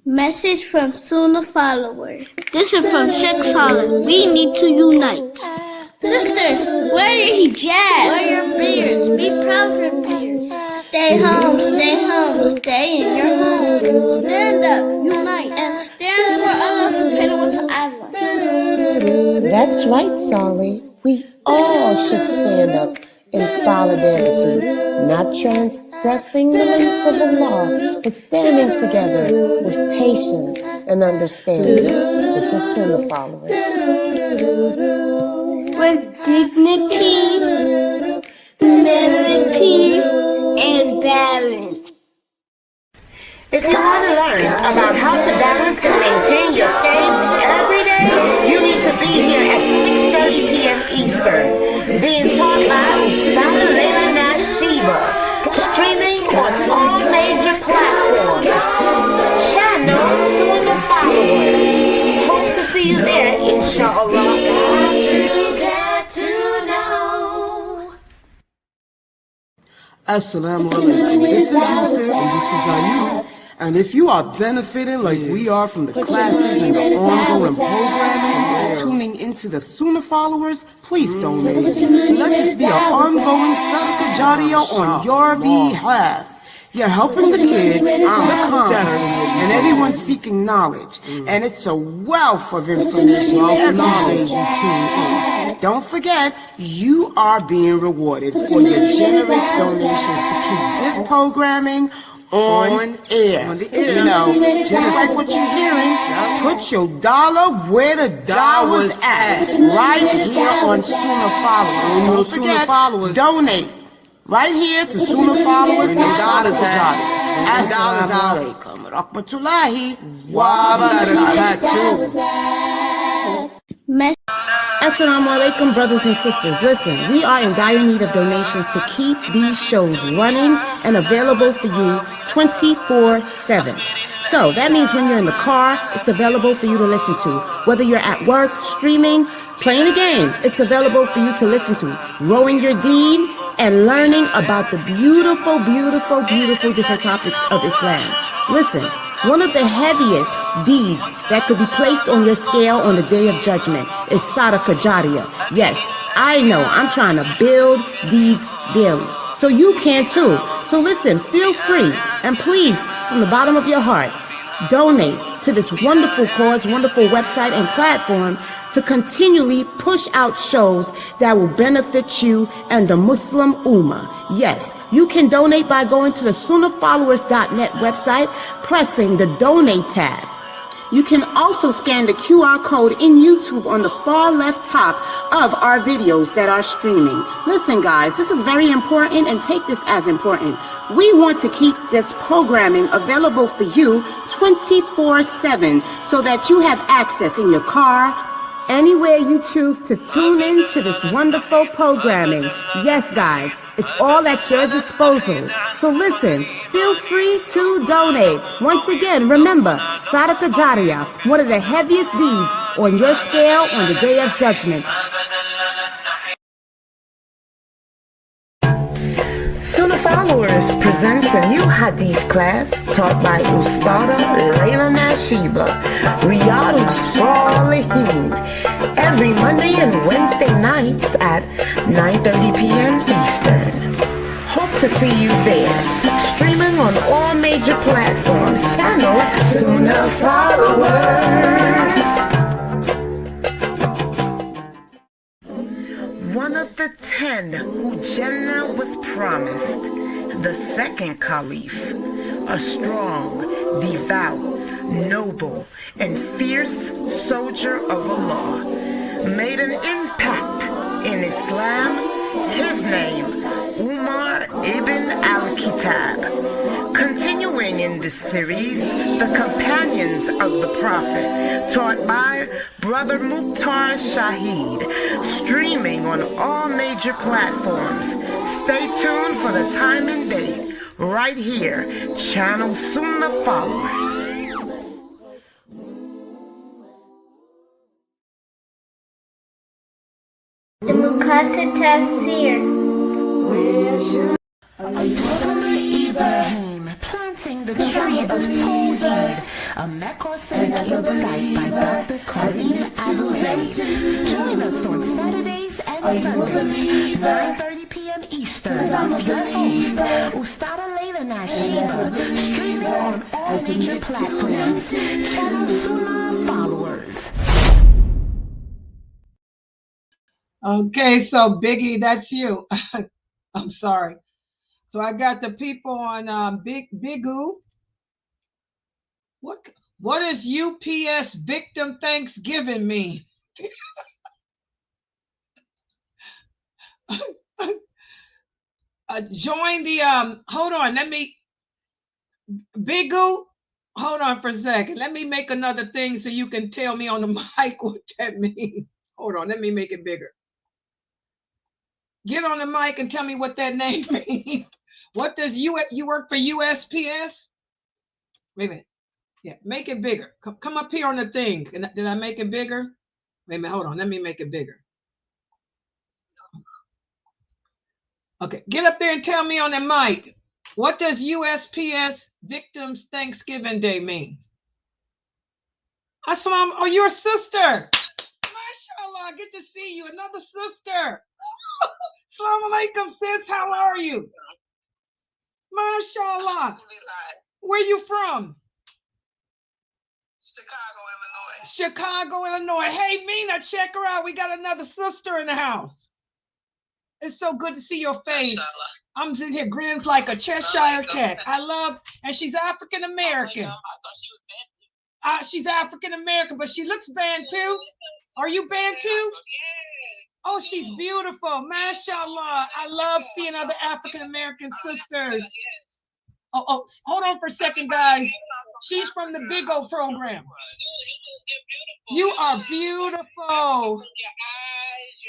Message from SunnahFollowers. This is from Sheikh Saleh. We need to unite. Sisters, wear your hijab. Wear your beards. Be proud of your beards. Stay home, stay home, stay in your home. Stand up, unite, and stand for Allah subhanahu wa ta'ala. That's right, Saleh. We all should stand up in solidarity, not transgressing the limits of Allah, but standing together with patience and understanding. This is SunnahFollowers. With dignity, humility, and balance. If you want to learn about how to balance and maintain your faith every day, you need to be here at 6:30 p.m. Eastern, being taught by Ustadha Laila Nasheeba, streaming on all major platforms. Channel SunnahFollowers. Hope to see you there, inshallah. Assalamu alaikum. This is Yusuf and this is Ayub. And if you are benefiting like we are from the classes and the ongoing programming and tuning into the SunnahFollowers, please donate. Let this be an ongoing sadaqah jariyah on your behalf. You're helping the kids, the converts, and everyone seeking knowledge. And it's a wealth of information every day you tune in. Don't forget, you are being rewarded for your generous donations to keep this programming on air. You know, just like what you're hearing, put your dollar where the dollar's at. Right here on SunnahFollowers. Don't forget, donate. Right here to SunnahFollowers and dollars out. Assalamu alaikum rahmatullahi wa barakatuh. Assalamu alaikum, brothers and sisters. Listen, we are in dire need of donations to keep these shows running and available for you 24/7. So that means when you're in the car, it's available for you to listen to. Whether you're at work, streaming, playing a game, it's available for you to listen to. Rowing your deen and learning about the beautiful, beautiful, beautiful different topics of Islam. Listen, one of the heaviest deeds that could be placed on your scale on the Day of Judgment is sadaqah jariyah. Yes, I know, I'm trying to build deeds daily. So you can too. So listen, feel free and please, from the bottom of your heart, donate to this wonderful cause, wonderful website and platform to continually push out shows that will benefit you and the Muslim Ummah. Yes, you can donate by going to the SunnahFollowers.net website, pressing the Donate tab. You can also scan the QR code in YouTube on the far left top of our videos that are streaming. Listen guys, this is very important and take this as important. We want to keep this programming available for you 24/7 so that you have access in your car, anywhere you choose to tune in to this wonderful programming. Yes, guys, it's all at your disposal. So listen, feel free to donate. Once again, remember, sadaqah jariyah, one of the heaviest deeds on your scale on the Day of Judgment. SunnahFollowers presents a new hadith class taught by Ustadha Laila Nasheeba, Riyadus Salihin, every Monday and Wednesday nights at 9:30 p.m. Eastern. Hope to see you there. Streaming on all major platforms. Channel SunnahFollowers. One of the 10 who Jannah was promised, the second caliph, a strong, devout, noble, and fierce soldier of Allah, made an impact in Islam. His name, Umar ibn al-Kitab. Continuing in this series, the companions of the Prophet, taught by Brother Mukhtar Shaheed, streaming on all major platforms. Stay tuned for the time and date, right here, channel SunnahFollowers. The Maqasidic Tafsir. Surat Ibrahim, planting the tree of Tawhid, a Maqasidic Tafsir by Dr. Karim Abuzaid. Join us on Saturdays and Sundays, 9:30 p.m. Eastern, with your host, Ustadha Laila Nasheeba, streaming on all major platforms. Channel SunnahFollowers. Okay, so Biggie, that's you. I'm sorry. So I got the people on Bigu. What does UPS Victim Thanksgiving mean? Join the hold on, Bigu, hold on for a second. Let me make another thing so you can tell me on the mic what that means. Hold on, let me make it bigger. Get on the mic and tell me what that name means. What does you work for USPS? Wait a minute. Yeah, make it bigger. Come up here on the thing. Did I make it bigger? Wait a minute, hold on. Let me make it bigger. Okay, get up there and tell me on the mic. What does USPS Victims Thanksgiving Day mean? Oh, you're a sister. MashaAllah, good to see you. Another sister. Assalamu alaikum, sis. How are you? MashaAllah. Where you from? Chicago, Illinois. Hey, Mina, check her out. We got another sister in the house. It's so good to see your face. I'm sitting here grinning like a Cheshire cat. And she's African American. She's African American, but she looks Bantu. Are you Bantu? Oh, she's beautiful. MashaAllah. I love seeing other African American sisters. Oh, hold on for a second, guys. She's from the Big O program. You are beautiful. Your eyes,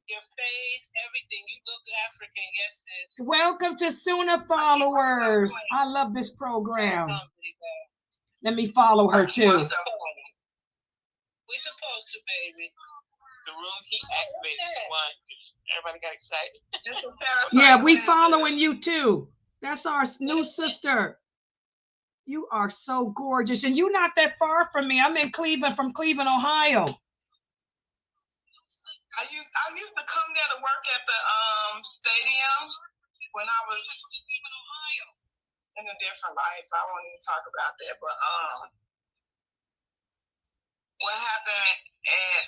your face, everything. You look African, yes, sis. Welcome to SunnahFollowers. I love this program. Let me follow her too. We supposed to, baby. The room he activated one. Everybody got excited. Yeah, we following you too. That's our new sister. You are so gorgeous, and you're not that far from me. I'm in Cleveland, Ohio. I used to come there to work at the stadium when I was in a different life. I won't even talk about that, but what happened at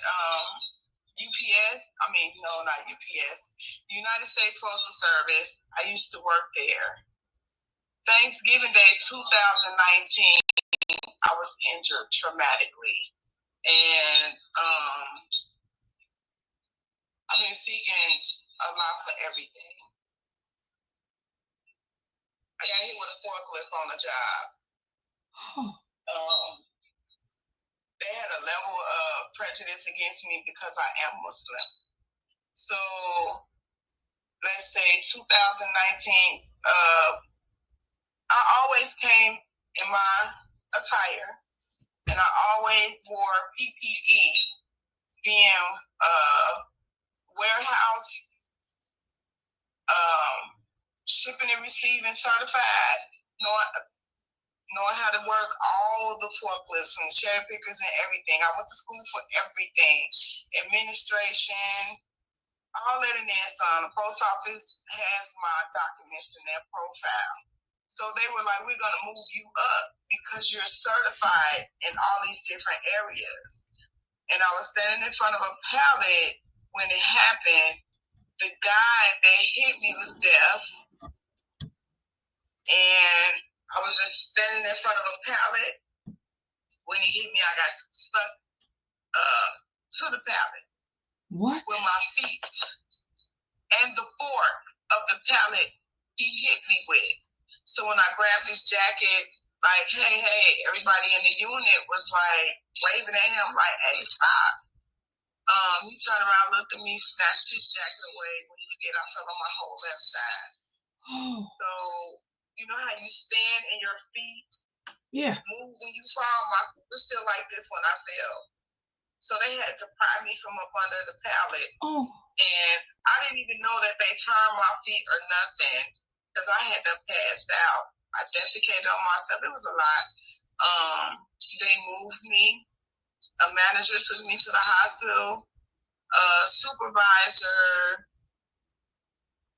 UPS? I mean, no, not UPS. United States Postal Service. I used to work there. Thanksgiving Day 2019, I was injured traumatically, and I've been seeking a lot for everything. I got hit with a forklift on the job. They had a level of prejudice against me because I am Muslim. So let's say 2019, I always came in my attire, and I always wore PPE, being warehouse, shipping and receiving certified, knowing how to work all the forklifts and cherry pickers and everything. I went to school for everything, administration, all that in there, son. The post office has my documents in their profile. So they were like, we're going to move you up because you're certified in all these different areas. And I was standing in front of a pallet when it happened. The guy that hit me was deaf. And I was just standing in front of a pallet. When he hit me, I got stuck to the pallet. What? With my feet. And the fork of the pallet he hit me with. So when I grabbed his jacket, like, hey, everybody in the unit was like waving at him like, hey, stop. He turned around, looked at me, snatched his jacket away. When he did, I fell on my whole left side. So, you know how you stand and your feet move when you fall? My feet were still like this when I fell. So they had to pry me from up under the pallet. And I didn't even know that they turned my feet or nothing because I had them passed out. I defecated on myself. It was a lot. The A manager took me to the hospital. Supervisor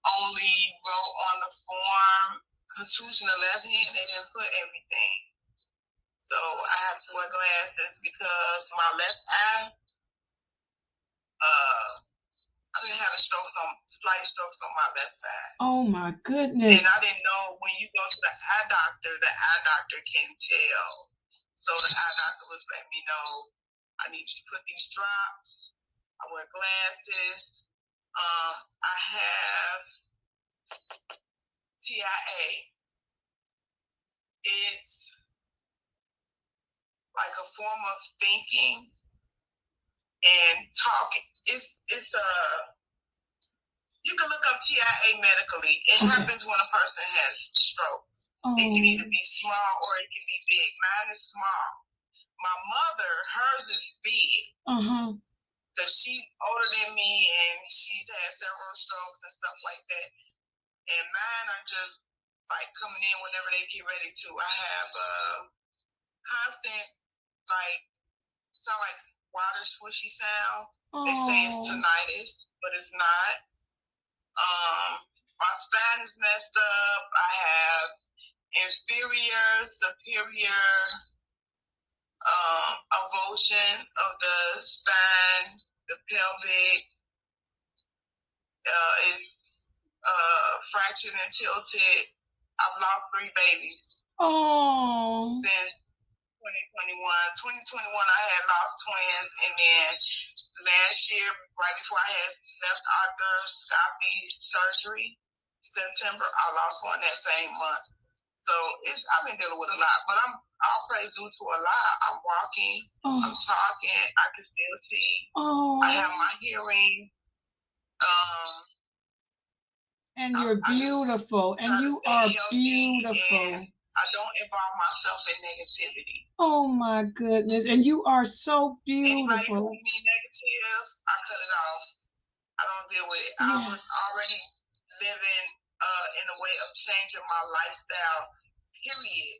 only wrote on the form contusion of left hand. They didn't put everything. So I have to wear glasses because my left eye, I've been having slight strokes on my left side. Oh my goodness. And I didn't know when you go to the eye doctor can tell. So the eye doctor was letting me know I need you to put these drops. I wear glasses. I have TIA. It's like a form of thinking and talking. It's you can look up TIA medically. It happens when a person has strokes. It can either be small or it can be big. Mine is small. My mother, hers is big. Because she's older than me and she's had several strokes and stuff like that. And mine are just like coming in whenever they get ready to. I have constant, like, sound like water swishy sound. They say it's tinnitus, but it's not. My spine is messed up. I have inferior, superior avulsion of the spine, the pelvic is fractured and tilted. I've lost 3 babies. Since 2021. 2021, I had lost twins, and then last year, right before I had left arthroscopy surgery, September, I lost one that same month. So I've been dealing with a lot, but I'm all praise due to Allah. I'm walking, I'm talking, I can still see. I have my hearing. And you're beautiful, and you are beautiful. I don't involve myself in negativity. Oh my goodness, and you are so beautiful. Anybody who be negative, I cut it off. I don't deal with it. I was already living in a way of changing my lifestyle, period.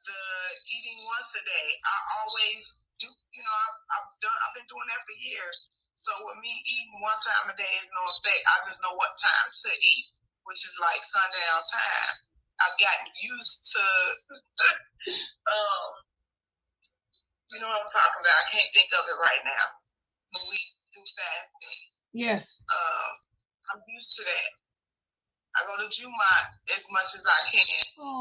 The eating once a day, I always do, I've been doing that for years. So with me eating one time a day is no effect. I just know what time to eat, which is like sundown time. I've gotten used to, you know what I'm talking about. I can't think of it right now. When we do fasting. Yes. I'm used to that. I go to Juma as much as I can.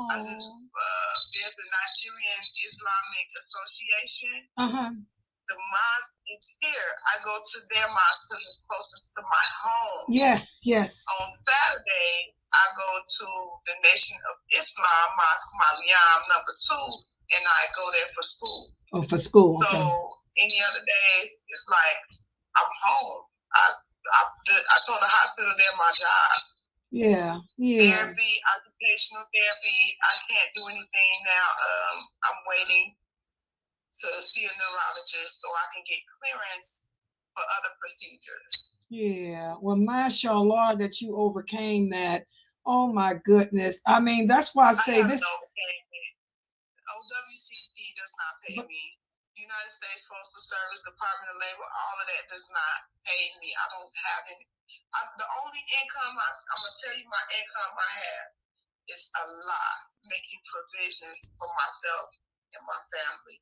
I just, there's the Nigerian Islamic Association. The mosque is here. I go to their mosque because it's closest to my home. Yes. On Saturday, I go to the Nation of Islam Mosque, Maliyam number 2, and I go there for school. Oh, for school. So any other days, it's like I'm home. I told the hospital they're my job. Yeah. Therapy, occupational therapy. I can't do anything now. I'm waiting to see a neurologist so I can get clearance for other procedures. Yeah. Well, mashallah that you overcame that. Oh my goodness. I mean, that's why I say this. OWCP does not pay me. United States Postal Service, Department of Labor, all of that does not pay me. I don't have any. The only income, I'm going to tell you my income I have is a lot, making provisions for myself and my family.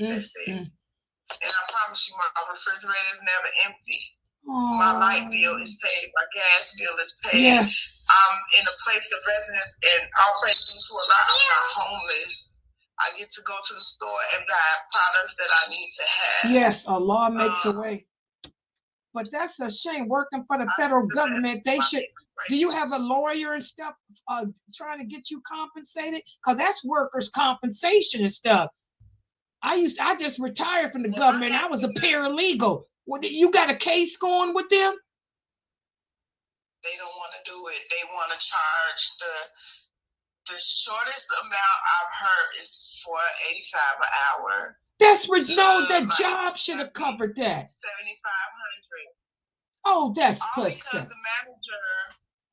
That's it. And I promise you, my refrigerator is never empty. My light bill is paid. My gas bill is paid. Yes. I'm in a place of residence, and all praise due to Allah, I'm not homeless. I get to go to the store and buy products that I need to have. Yes, Allah makes a way. But that's a shame. Working for the federal government, they should. Do you have a lawyer and stuff trying to get you compensated? Because that's workers' compensation and stuff. I just retired from the government. I was a paralegal. You got a case going with them? They don't want to do it. They want to charge the shortest amount I've heard is $4.85 an hour. That's the job should have covered that. $7,500. Oh, that's pathetic. Because the manager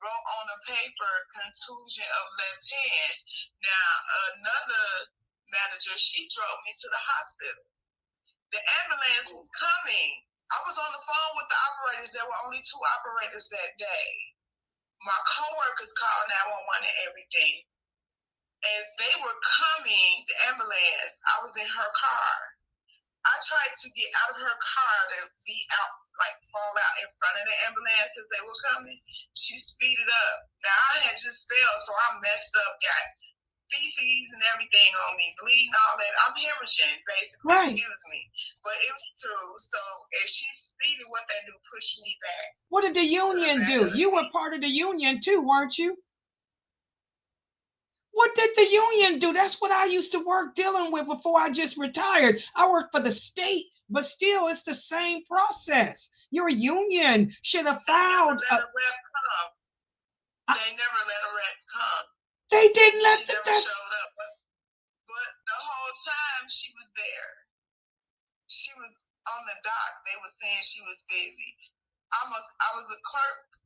wrote on the paper contusion of left hand. Now another manager, she drove me to the hospital. The ambulance was coming. I was on the phone with the operators. There were only 2 operators that day. My coworkers called 911 and everything. As they were coming, the ambulance, I was in her car. I tried to get out of her car to be out, like fall out in front of the ambulance as they were coming. She speeded up. Now I had just fell, so I messed up, got feces and everything on me, bleeding, all that. I'm hemorrhaging, basically. Right. Excuse me. But it was true. So as she speeded, what they do, pushed me back. What did the union do? You were part of the union too, weren't you? What did the union do? That's what I used to work dealing with before I just retired. I worked for the state, but still it's the same process. Your union should have filed. They never let a rep come. They never let a rep come. They didn't let She never showed up. But the whole time she was there. She was on the dock. They were saying she was busy. I was a clerk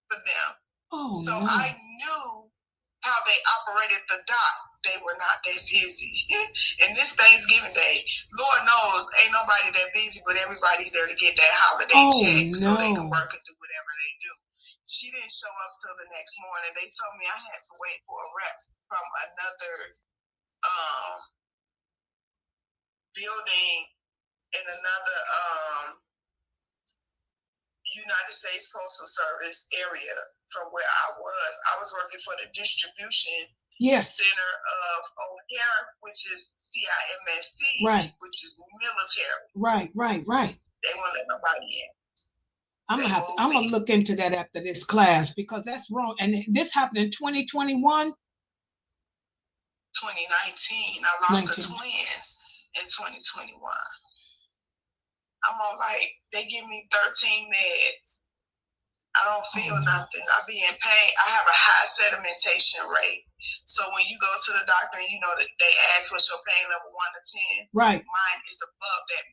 for them. Oh, so no. I knew how they operated the dock. They were not that busy. And this Thanksgiving Day, Lord knows, ain't nobody that busy, but everybody's there to get that holiday check so they can work and do whatever they do. She didn't show up till the next morning. They told me I had to wait for a rep from another building in another United States Postal Service area from where I was. I was working for the distribution center of O'Hare, which is CIMSC, right, which is military. Right. They won't let nobody in. I'm gonna look into that after this class because that's wrong. And this happened in 2021. 2019. I lost the twins in 2021. I'm on they give me 13 meds. I don't feel nothing. I be in pain. I have a high sedimentation rate. So when you go to the doctor and they ask what's your pain level 1 to 10, right? Mine is above that.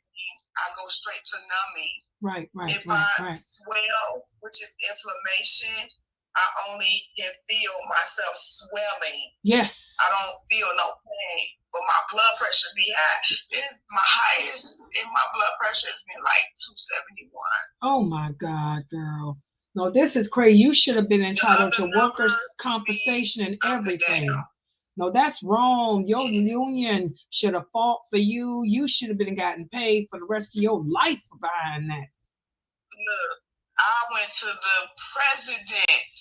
I go straight to numbing. Right. If I swell, which is inflammation, I only can feel myself swelling. Yes. I don't feel no pain, but my blood pressure be high. My highest in my blood pressure has been 271. Oh my God, girl. No, this is crazy. You should have been entitled to workers' compensation and everything. No, that's wrong. Your union should have fought for you. You should have been gotten paid for the rest of your life for buying that. Look, I went to the president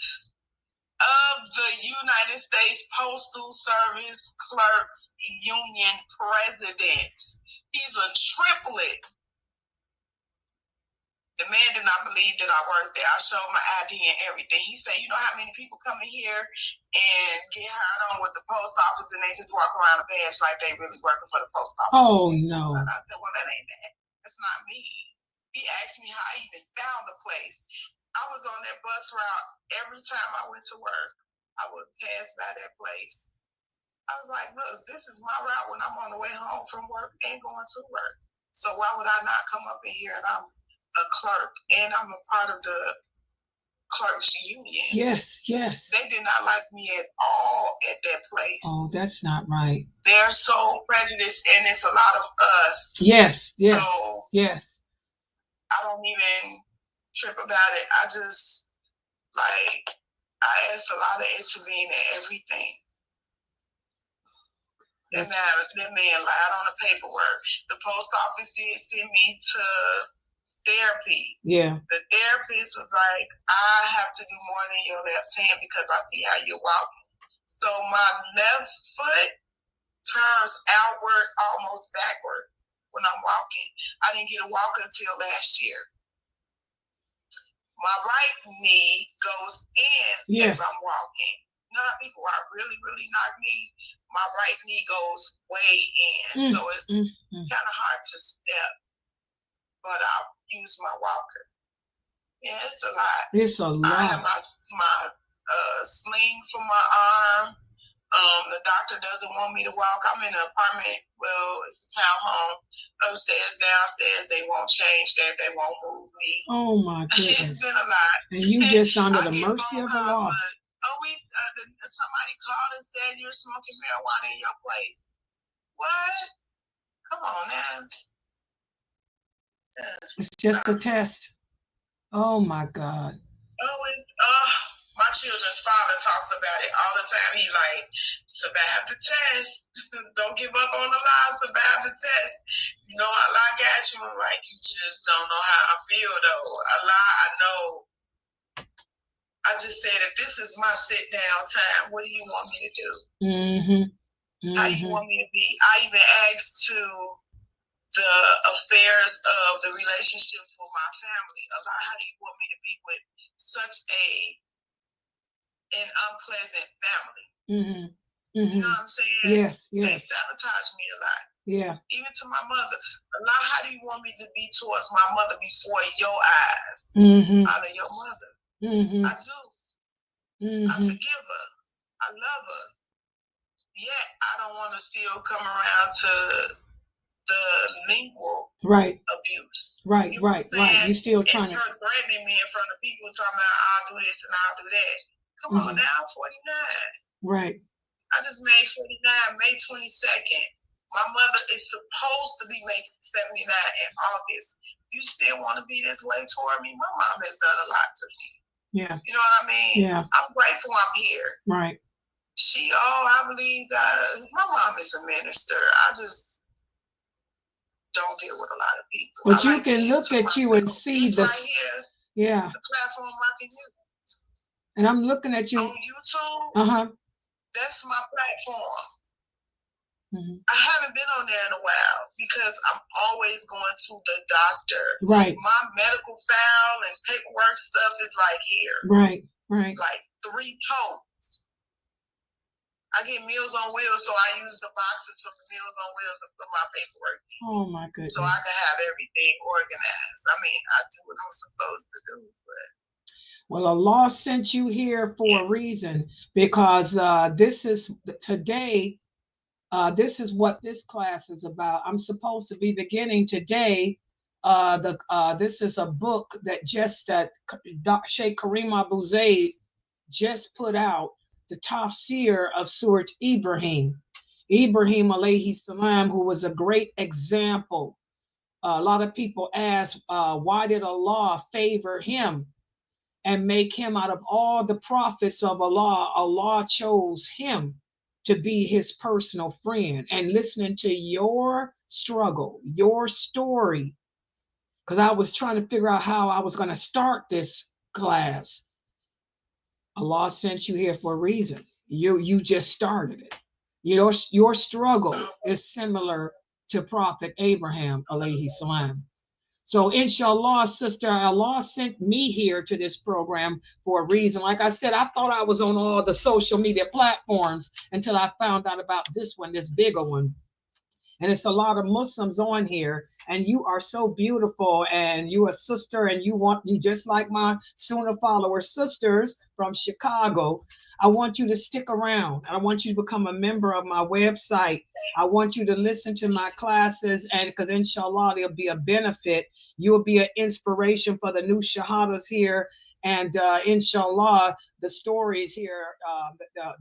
of the United States Postal Service Clerks Union president. He's a triplet. The man did not believe that I worked there. I showed my ID and everything. He said, you know how many people come in here and get hired on with the post office and they just walk around a badge like they really working for the post office? Oh, no. And I said, well, that ain't that. That's not me. He asked me how I even found the place. I was on that bus route every time I went to work. I would pass by that place. I was like, look, this is my route when I'm on the way home from work and going to work. So why would I not come up in here and I'm a clerk and I'm a part of the clerks union? Yes. They did not like me at all at that place. Oh, that's not right. They're so prejudiced and it's a lot of us. Yes. So yes. I don't even trip about it. I just I asked a lot of intervene and everything. That man lied on the paperwork. The post office did send me to therapy. Yeah. The therapist was like, I have to do more than your left hand because I see how you're walking. So my left foot turns outward, almost backward when I'm walking. I didn't get a walker until last year. My right knee goes in as I'm walking. You know how people are really, really knock me? My right knee goes way in. So it's kind of hard to step. But I'll use my walker. Yeah, it's a lot. It's a lot. I have my sling for my arm. The doctor doesn't want me to walk. I'm in an apartment. Well, it's a townhome. Upstairs, downstairs, they won't change that. They won't move me. Oh my goodness. It's been a lot. And you just under the mercy of the law. Somebody called and said you're smoking marijuana in your place. What? Come on now. It's just a test. Oh my God. My children's father talks about it all the time. He like, survive the test. Don't give up on the lie. Survive the test. You know, Allah got you. I'm like, you just don't know how I feel though. Allah, I know. I just said, if this is my sit down time, what do you want me to do? How do you want me to be? I even asked to the affairs of the relationships with my family. Allah, how do you want me to be with such an unpleasant family? You know what I'm saying? Yes. They sabotage me a lot. Yeah. Even to my mother. Allah, how do you want me to be towards my mother before your eyes? Out of your mother. I do. I forgive her. I love her. Yet I don't want to still come around to the lingual abuse. Right. You still trying to. Her threatening me in front of people, talking about I'll do this and I'll do that. Come on now, 49. Right. I just made 49 May 22nd. My mother is supposed to be making 79 in August. You still want to be this way toward me? My mom has done a lot to me. Yeah. You know what I mean? Yeah. I'm grateful I'm here. Right. I believe God. My mom is a minister. I just don't deal with a lot of people. But you can look at you and see this right here. Yeah. The platform I can use. And I'm looking at you on YouTube. That's my platform. I haven't been on there in a while because I'm always going to the doctor. Right. My medical file and paperwork stuff is like here. Right. Like 3 tomes. I get Meals on Wheels, so I use the boxes from Meals on Wheels to put my paperwork in. Oh my goodness. So I can have everything organized. I mean, I do what I'm supposed to do, but. Well, Allah sent you here for a reason, because this is what this class is about. I'm supposed to be beginning today. This is a book that Sheikh Karim Abuzaid just put out, the Tafsir of Surat Ibrahim. Ibrahim alayhi salam, who was a great example. A lot of people ask, why did Allah favor him and make him out of all the prophets of Allah? Allah chose him to be his personal friend. And listening to your struggle, your story, because I was trying to figure out how I was going to start this class. Allah sent you here for a reason. You just started it. Your struggle is similar to Prophet Abraham alayhi salam. So inshallah, sister, Allah sent me here to this program for a reason. Like I said, I thought I was on all the social media platforms until I found out about this one, this bigger one. And it's a lot of Muslims on here, and you are so beautiful, and you a sister, and you just like my SunnahFollowers sisters from Chicago. I want you to stick around. I want you to become a member of my website. I want you to listen to my classes, and because inshallah there'll be a benefit. You'll be an inspiration for the new shahadas here, and inshallah the stories here,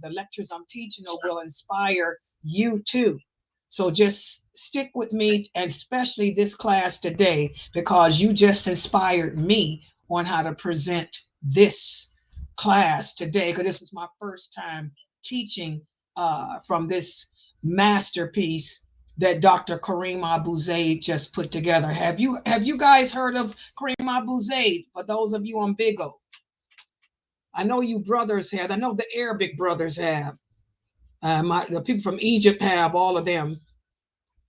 the lectures I'm teaching will inspire you too. So just stick with me, and especially this class today, because you just inspired me on how to present this class today, because this is my first time teaching from this masterpiece that Dr. Karim Abuzaid just put together. Have you guys heard of Karim Abuzaid? For those of you on Bigo, I know you brothers have. I know the Arabic brothers have. The people from Egypt have, all of them.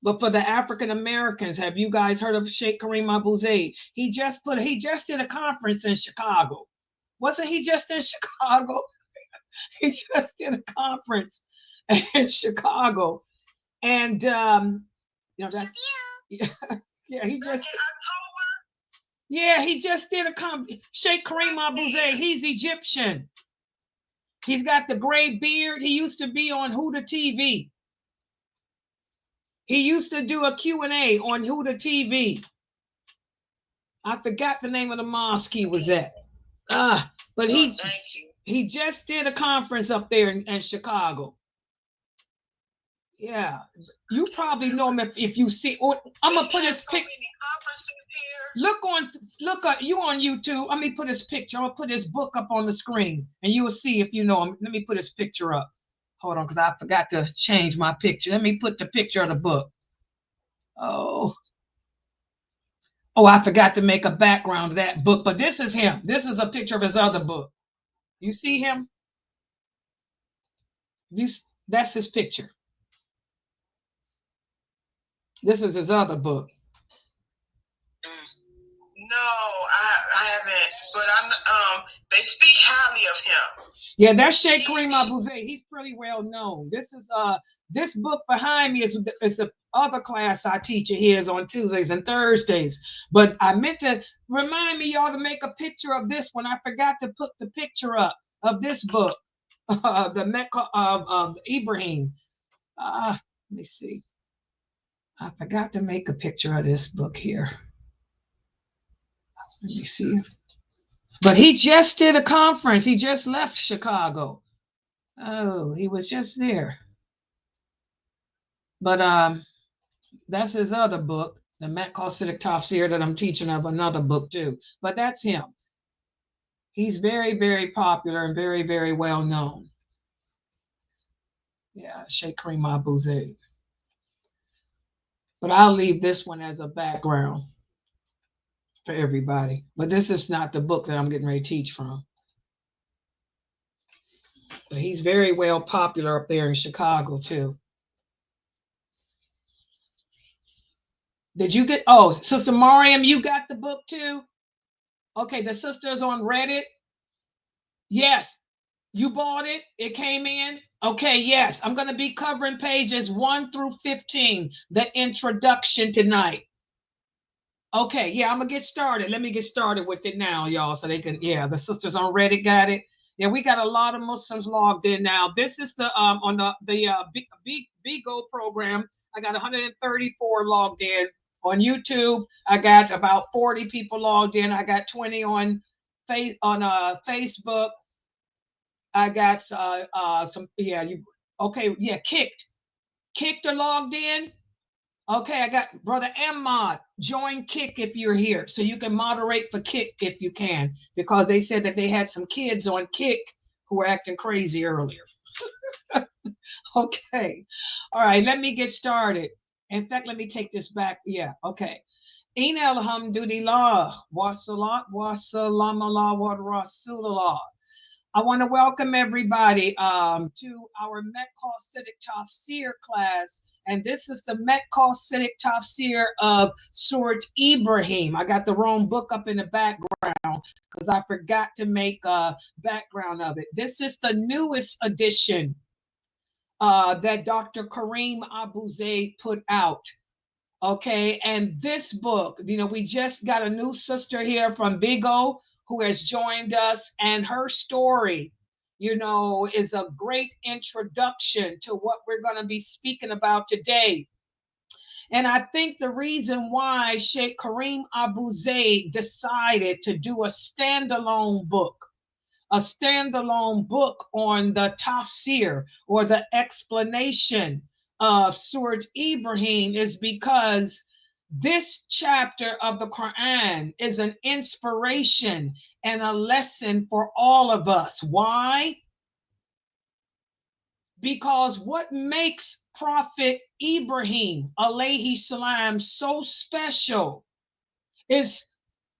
But for the African Americans, have you guys heard of Sheikh Karim Abuzaid? He just did a conference in Chicago. Wasn't he just in Chicago? He just did a conference in Chicago. And he just did a conference. Sheikh Karim Abuzaid, he's Egyptian. He's got the gray beard. He used to be on Huda TV. He used to do a Q&A on Huda TV. I forgot the name of the mosque he was at. But he just did a conference up there in Chicago. Yeah, you probably know him if you see. I'm gonna put his pic. here. Look at you on YouTube. Let me put his picture. I'll put his book up on the screen and you will see if you know him. Let me put his picture up. Hold on, because I forgot to change my picture. Let me put the picture of the book. Oh, I forgot to make a background of that book, but this is him. This is a picture of his other book. You see him? That's his picture. This is his other book. No, I haven't. But they speak highly of him. Yeah, that's Sheikh Karim Abuzaid. He's pretty well known. This book behind me is the other class I teach of his on Tuesdays and Thursdays. But I meant to remind me y'all to make a picture of this one. I forgot to put the picture up of this book, the Mecca of Ibrahim. Let me see. I forgot to make a picture of this book here. Let me see. But he just did a conference. He just left Chicago. Oh, he was just there. But that's his other book, the Maqasidic Tafsir, that I'm teaching of another book too. But that's him. He's very, very popular and very, very well known. Yeah, Sheikh Karim Abuzaid. But I'll leave this one as a background for everybody. But this is not the book that I'm getting ready to teach from. But he's very well popular up there in Chicago too. Did you get, Sister Mariam, you got the book too? Okay, the sisters on Reddit. Yes, you bought it. It came in. Okay, yes, I'm going to be covering pages 1 through 15, the introduction tonight. Okay, yeah, I'm going to get started. Let me get started with it now, y'all, so they can, the sisters on Reddit got it. Yeah, we got a lot of Muslims logged in now. This is the on the BGO program. I got 134 logged in. On YouTube, I got about 40 people logged in. I got 20 on Facebook. I got some, Kicked or logged in. Okay, I got Brother Ahmad. Join Kick if you're here. So you can moderate for Kick if you can, because they said that they had some kids on Kick who were acting crazy earlier. Okay. All right, let me get started. In fact, let me take this back. Yeah, okay. Inna alhamdulillah wa salat wa salam ala wa rasulullah. I want to welcome everybody to our Maqasidic Tafsir class. And this is the Maqasidic Tafsir of Surat Ibrahim. I got the wrong book up in the background because I forgot to make a background of it. This is the newest edition that Dr. Karim Abuzaid put out. Okay, and this book, we just got a new sister here from BGO who has joined us, and her story, is a great introduction to what we're going to be speaking about today. And I think the reason why Sheikh Karim Abuzaid decided to do a standalone book on the tafsir, or the explanation of Surat Ibrahim, is because this chapter of the Quran is an inspiration and a lesson for all of us. Why? Because what makes Prophet Ibrahim alayhi salam so special is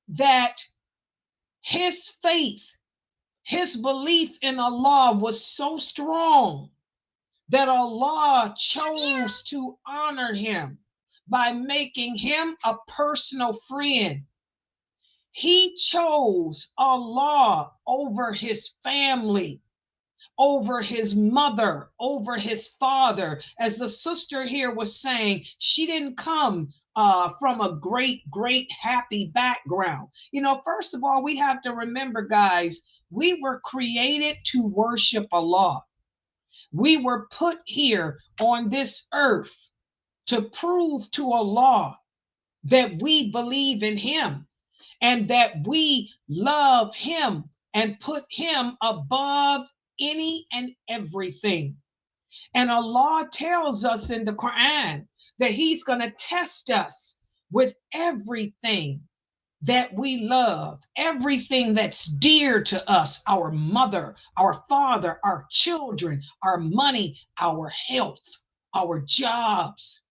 that his faith, his belief in Allah was so strong that Allah chose to honor him by making him a personal friend. He chose Allah over his family, over his mother, over his father. As the sister here was saying, she didn't come from a great, happy background. First of all, we have to remember, guys, we were created to worship Allah. We were put here on this earth to prove to Allah that we believe in him and that we love him and put him above any and everything. And Allah tells us in the Quran that he's going to test us with everything that we love, everything that's dear to us, our mother, our father, our children, our money, our health, our jobs.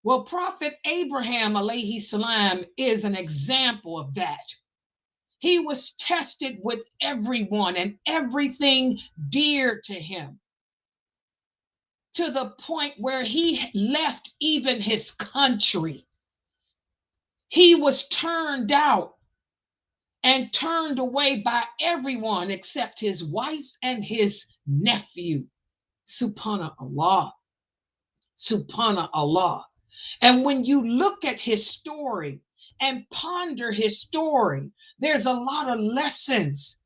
Well, Prophet Abraham alayhi salam is an example of that. He was tested with everyone and everything dear to him, to the point where he left even his country. He was turned out and turned away by everyone except his wife and his nephew. Subhanallah. Subhanallah. And when you look at his story and ponder his story, there's a lot of lessons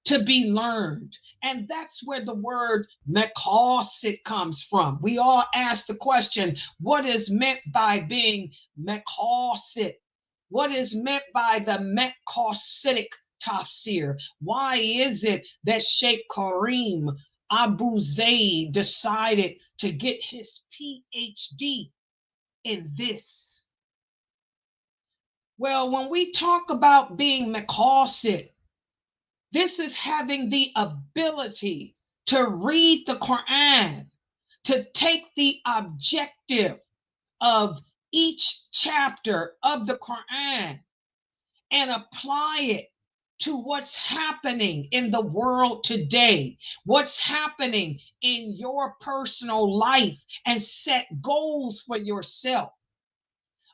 to be learned. And that's where the word Maqasid comes from. We all ask the question, what is meant by being Maqasid? What is meant by the Maqasidic Tafsir? Why is it that Sheikh Karim Abuzaid decided to get his PhD in this? Well, when we talk about being Maqasid, this is having the ability to read the Quran, to take the objective of each chapter of the Quran and apply it to what's happening in the world today, what's happening in your personal life, and set goals for yourself.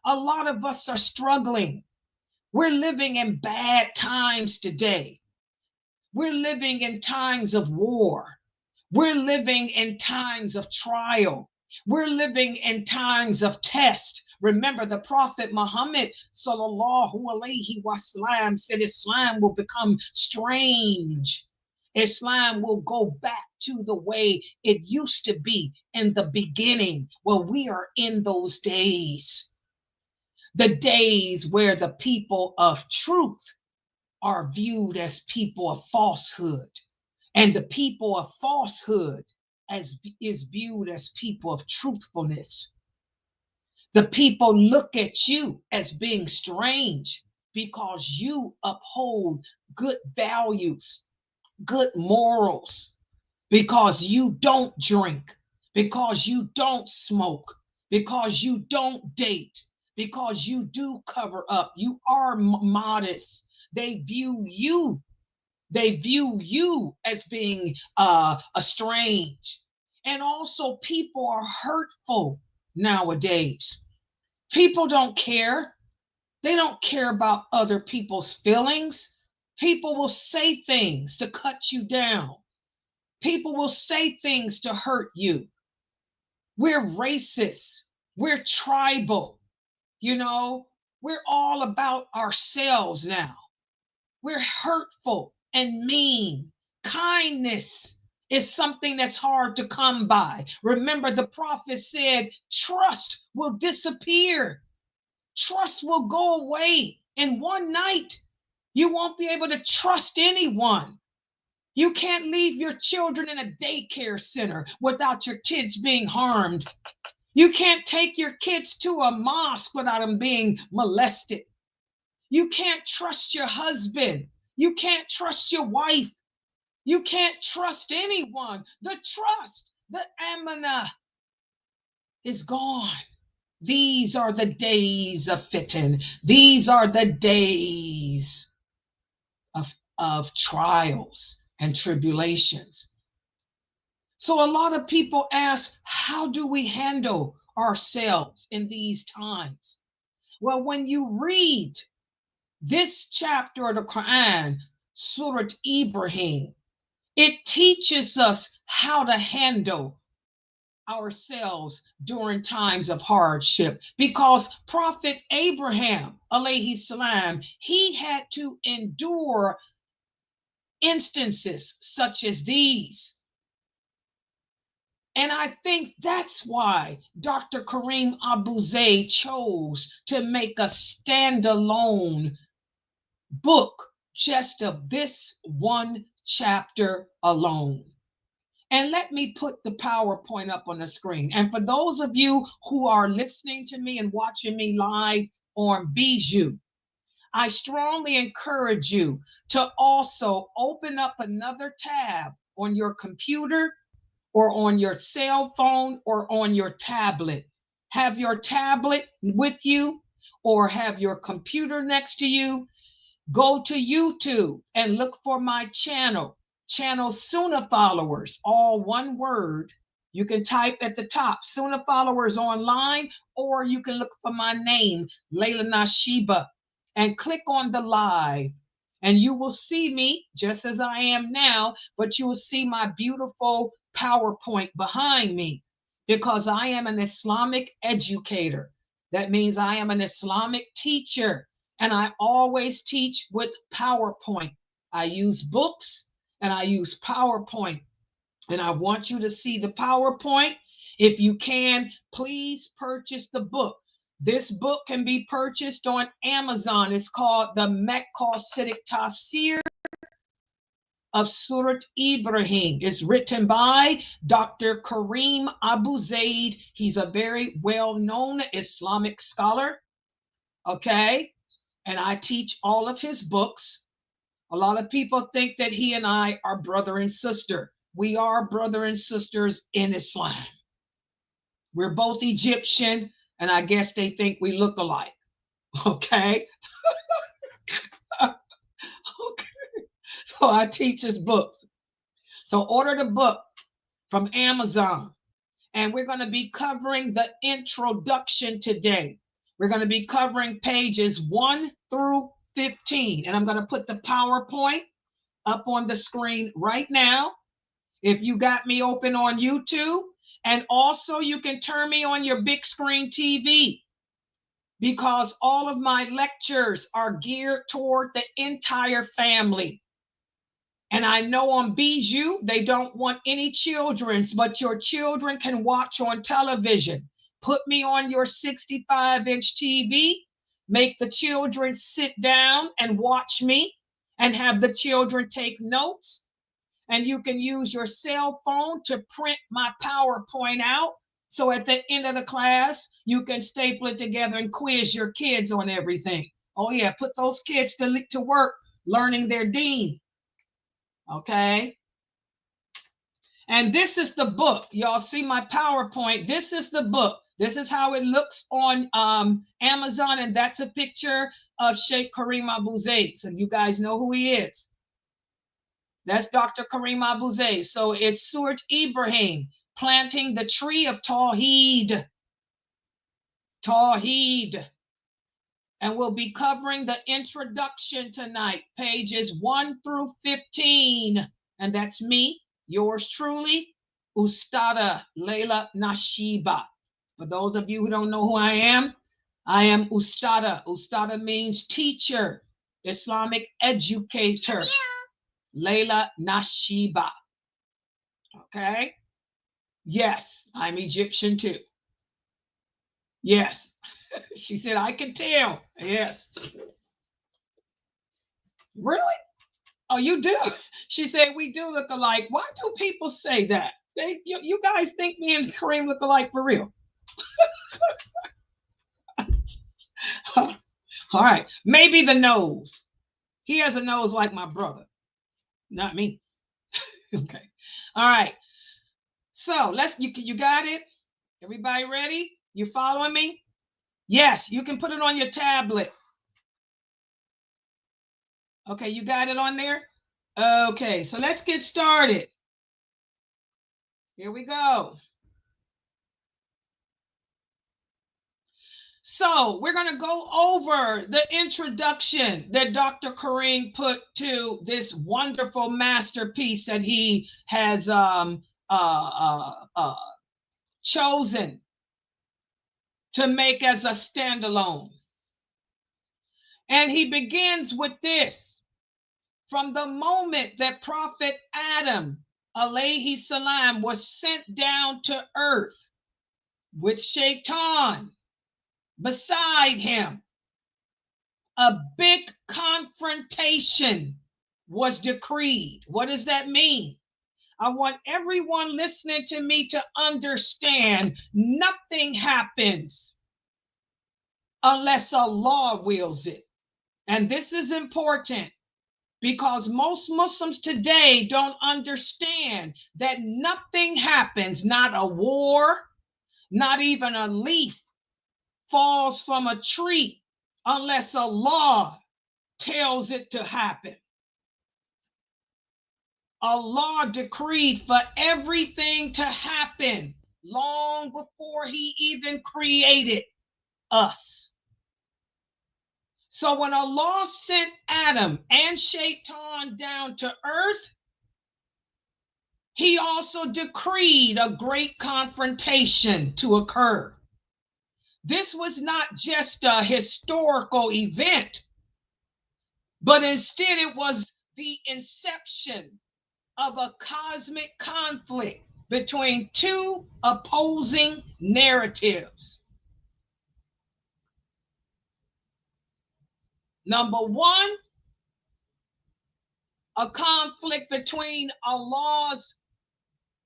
A lot of us are struggling. We're living in bad times today. We're living in times of war. We're living in times of trial. We're living in times of test. Remember, the Prophet Muhammad sallallahu alaihi wasallam said Islam will become strange. Islam will go back to the way it used to be in the beginning. Well, we are in those days. The days where the people of truth are viewed as people of falsehood, and the people of falsehood is viewed as people of truthfulness. The people look at you as being strange because you uphold good values, good morals, because you don't drink, because you don't smoke, because you don't date, because you do cover up, you are modest. They view you as being strange. And also, people are hurtful nowadays. People don't care. They don't care about other people's feelings. People will say things to cut you down. People will say things to hurt you. We're racist. We're tribal. We're all about ourselves now. We're hurtful and mean. Kindness is something that's hard to come by. Remember, the prophet said, trust will disappear. Trust will go away in one night. You won't be able to trust anyone. You can't leave your children in a daycare center without your kids being harmed. You can't take your kids to a mosque without them being molested. You can't trust your husband. You can't trust your wife. You can't trust anyone. The trust, the amanah is gone. These are the days of fitan. These are the days of trials and tribulations. So a lot of people ask, how do we handle ourselves in these times? Well, when you read this chapter of the Quran, Surat Ibrahim, it teaches us how to handle ourselves during times of hardship, because Prophet Abraham alayhi salam, he had to endure instances such as these. And I think that's why Dr. Karim Abuzaid chose to make a standalone book just of this one chapter alone. And let me put the PowerPoint up on the screen. And for those of you who are listening to me and watching me live on Bijou, I strongly encourage you to also open up another tab on your computer or on your cell phone or on your tablet. Have your tablet with you or have your computer next to you. Go to YouTube and look for my channel SunnahFollowers, all one word. You can type at the top, SunnahFollowers Online, or you can look for my name, Laila Nasheeba, and click on the live. And you will see me just as I am now, but you will see my beautiful PowerPoint behind me because I am an Islamic educator. That means I am an Islamic teacher. And I always teach with PowerPoint. I use books and I use PowerPoint. And I want you to see the PowerPoint. If you can, please purchase the book. This book can be purchased on Amazon. It's called the Maqasidic Tafsir of Surat Ibrahim. It's written by Dr. Karim Abuzaid. He's a very well-known Islamic scholar. Okay? And I teach all of his books. A lot of people think that he and I are brother and sister. We are brother and sisters in Islam. We're both Egyptian, and I guess they think we look alike. Okay? Okay. So I teach his books. So order the book from Amazon. And we're going to be covering the introduction today. We're going to be covering pages 1 through 15. And I'm going to put the PowerPoint up on the screen right now. If you got me open on YouTube, and also you can turn me on your big screen TV because all of my lectures are geared toward the entire family. And I know on Bijou, they don't want any children's, but your children can watch on television. Put me on your 65-inch TV, make the children sit down and watch me and have the children take notes. And you can use your cell phone to print my PowerPoint out. So at the end of the class, you can staple it together and quiz your kids on everything. Oh yeah, put those kids to work learning their deen. Okay? And this is the book. Y'all see my PowerPoint. This is the book. This is how it looks on Amazon, and that's a picture of Sheikh Karim Abuzaid. So you guys know who he is. That's Dr. Karim Abuzaid. So it's Surat Ibrahim, planting the tree of Tawhid. Tawhid. And we'll be covering the introduction tonight, pages 1 through 15. And that's me, yours truly, Ustadha Laila Nasheeba. For those of you who don't know who I am Ustadha. Ustadha means teacher, Islamic educator. Laila Nasheeba. Okay? Yes, I'm Egyptian too. Yes. She said, I can tell. Yes. Really? Oh, you do? She said, we do look alike. Why do people say that? You guys think me and Kareem look alike for real? All right. Maybe the nose. He has a nose like my brother. Not me. Okay. All right. So you got it? Everybody ready? You following me? Yes, you can put it on your tablet. Okay, you got it on there? Okay, so let's get started. Here we go. So we're going to go over the introduction that Dr. Karim put to this wonderful masterpiece that he has chosen to make as a standalone. And he begins with this. From the moment that Prophet Adam, alayhi salam, was sent down to earth with Shaitan beside him, a big confrontation was decreed. What does that mean? I want everyone listening to me to understand nothing happens unless Allah wills it. And this is important because most Muslims today don't understand that nothing happens, not a war, not even a leaf falls from a tree unless Allah tells it to happen. Allah decreed for everything to happen long before he even created us. So when Allah sent Adam and Shaitan down to earth, he also decreed a great confrontation to occur. This was not just a historical event, but instead it was the inception of a cosmic conflict between two opposing narratives. Number one, a conflict between Allah's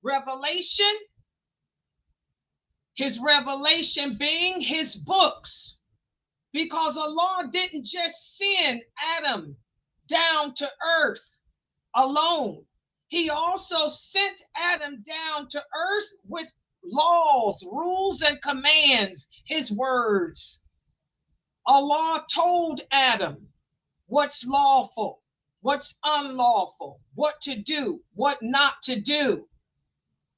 revelation, his revelation being his books, because Allah didn't just send Adam down to earth alone. He also sent Adam down to earth with laws, rules, and commands, his words. Allah told Adam what's lawful, what's unlawful, what to do, what not to do,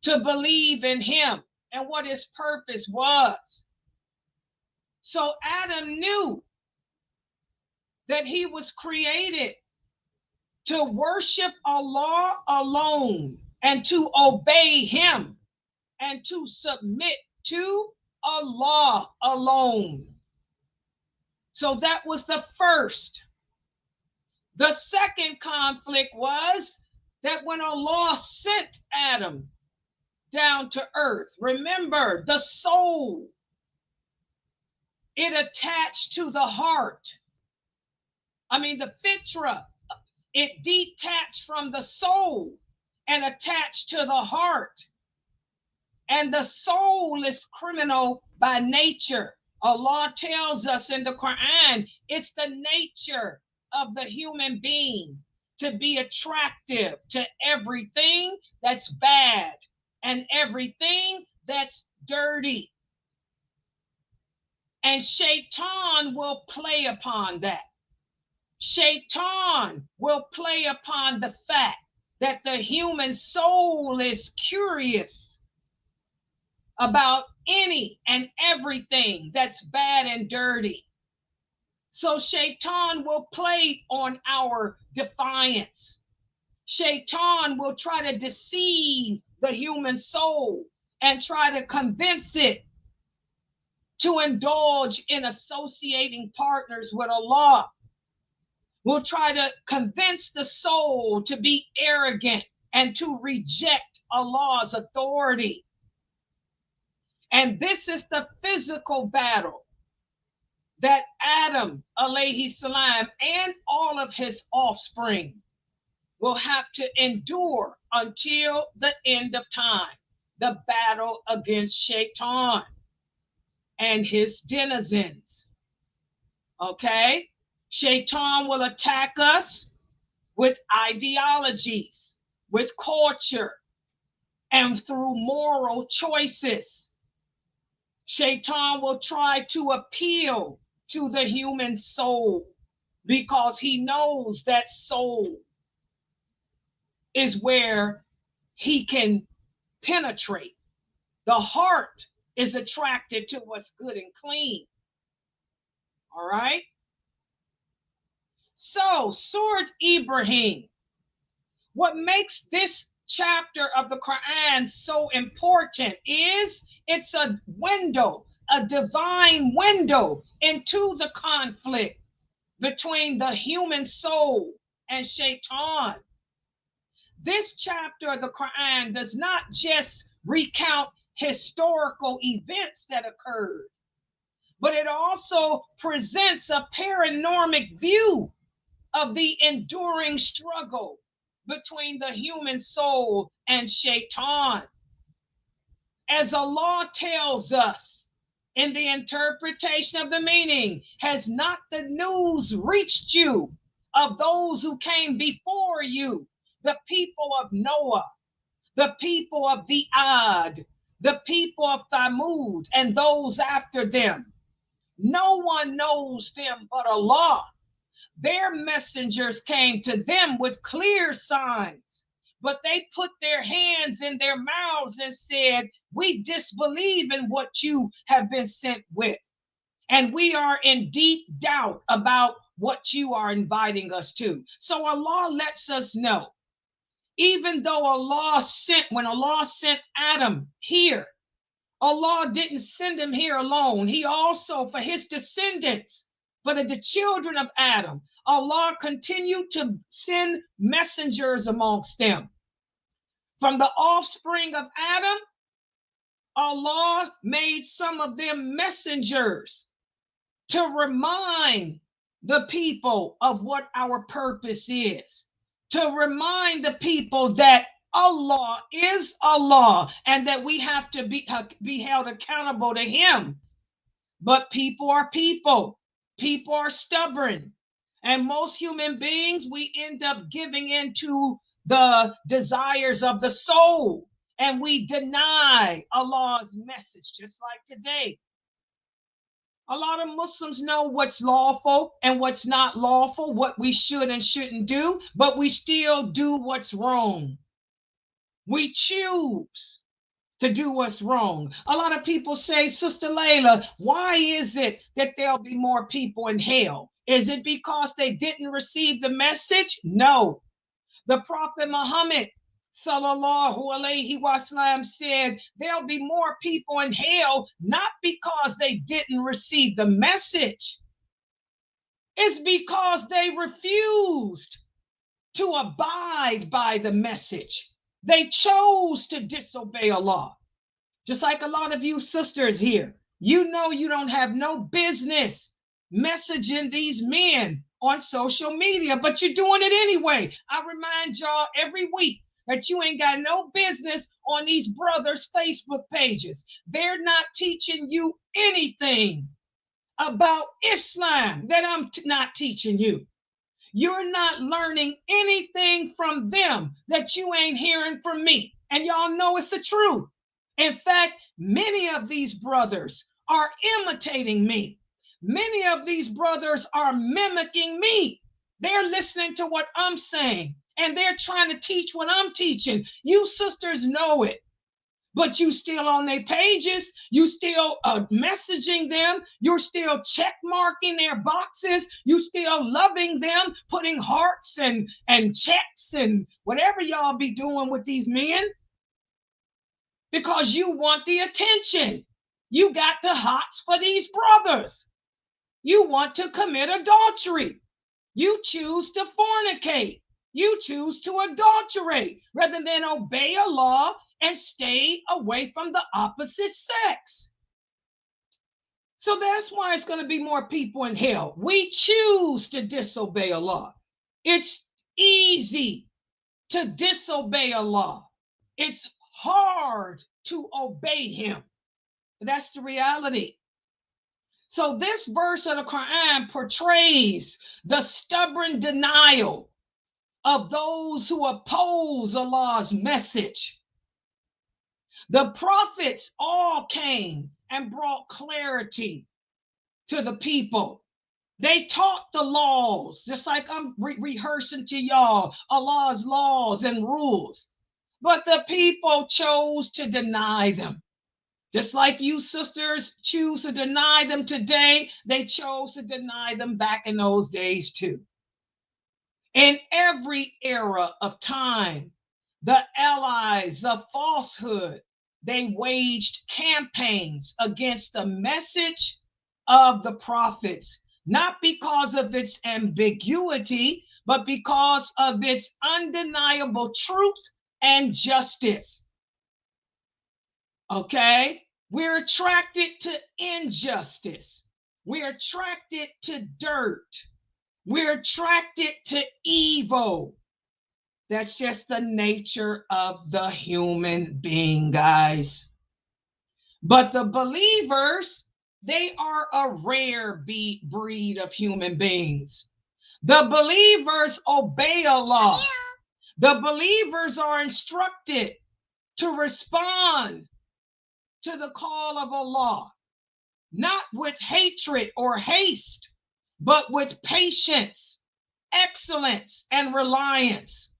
to believe in him and what his purpose was. So Adam knew that he was created to worship Allah alone and to obey him and to submit to Allah alone. So that was the first. The second conflict was that when Allah sent Adam down to earth, remember the soul, it attached to the heart. The fitra, it detached from the soul and attached to the heart. And the soul is criminal by nature. Allah tells us in the Quran, it's the nature of the human being to be attractive to everything that's bad and everything that's dirty. And Shaitan will play upon that. Shaitan will play upon the fact that the human soul is curious about any and everything that's bad and dirty. So Shaitan will play on our defiance. Shaitan will try to deceive the human soul and try to convince it to indulge in associating partners with Allah. Will try to convince the soul to be arrogant and to reject Allah's authority. And this is the physical battle that Adam alayhi salam and all of his offspring will have to endure until the end of time. The battle against Shaitan and his denizens. Okay? Shaitan will attack us with ideologies, with culture, and through moral choices. Shaitan will try to appeal to the human soul because he knows that soul is where he can penetrate. The heart is attracted to what's good and clean. All right? So, Surat Ibrahim, what makes this chapter of the Quran so important is it's a window, a divine window into the conflict between the human soul and Shaitan. This chapter of the Quran does not just recount historical events that occurred, but it also presents a paranormal view of the enduring struggle between the human soul and Shaitan. As Allah tells us in the interpretation of the meaning, has not the news reached you of those who came before you, the people of Noah, the people of the Ad, the people of Thamud, and those after them? No one knows them but Allah. Their messengers came to them with clear signs, but they put their hands in their mouths and said, we disbelieve in what you have been sent with, and we are in deep doubt about what you are inviting us to. So Allah lets us know, even though when Allah sent Adam here, Allah didn't send him here alone. He also, for his descendants, for the children of Adam, Allah continued to send messengers amongst them. From the offspring of Adam, Allah made some of them messengers to remind the people of what our purpose is, to remind the people that Allah is Allah and that we have to be held accountable to Him. But people are people. People are stubborn. And most human beings, we end up giving into the desires of the soul, and we deny Allah's message, just like today. A lot of Muslims know what's lawful and what's not lawful, what we should and shouldn't do, but we still do what's wrong. We choose to do what's wrong. A lot of people say, Sister Laila, why is it that there'll be more people in hell? Is it because they didn't receive the message? No. The Prophet Muhammad sallallahu alaihi wasallam said there'll be more people in hell, not because they didn't receive the message. It's because they refused to abide by the message. They chose to disobey Allah. Just like a lot of you sisters here, you know you don't have no business messaging these men on social media, but you're doing it anyway. I remind y'all every week that you ain't got no business on these brothers' Facebook pages. They're not teaching you anything about Islam that I'm not teaching you. You're not learning anything from them that you ain't hearing from me. And y'all know it's the truth. In fact, many of these brothers are imitating me. Many of these brothers are mimicking me. They're listening to what I'm saying, and they're trying to teach what I'm teaching. You sisters know it. But you still on their pages, you still messaging them, you're still check marking their boxes, you still loving them, putting hearts and checks and whatever y'all be doing with these men, because you want the attention. You got the hots for these brothers. You want to commit adultery. You choose to fornicate. You choose to adulterate rather than obey Allah and stay away from the opposite sex. So that's why it's going to be more people in hell. We choose to disobey Allah. It's easy to disobey Allah. It's hard to obey Him. That's the reality. So this verse of the Quran portrays the stubborn denial of those who oppose Allah's message. The prophets all came and brought clarity to the people. They taught the laws, just like I'm rehearsing to y'all, Allah's laws and rules. But the people chose to deny them. Just like you sisters choose to deny them today, they chose to deny them back in those days too. In every era of time, the allies of falsehood, they waged campaigns against the message of the prophets, not because of its ambiguity, but because of its undeniable truth and justice. Okay? We're attracted to injustice. We're attracted to dirt. We're attracted to evil. That's just the nature of the human being, guys. But the believers, they are a rare breed of human beings. The believers obey Allah. The believers are instructed to respond to the call of Allah, not with hatred or haste, but with patience, excellence, and reliance.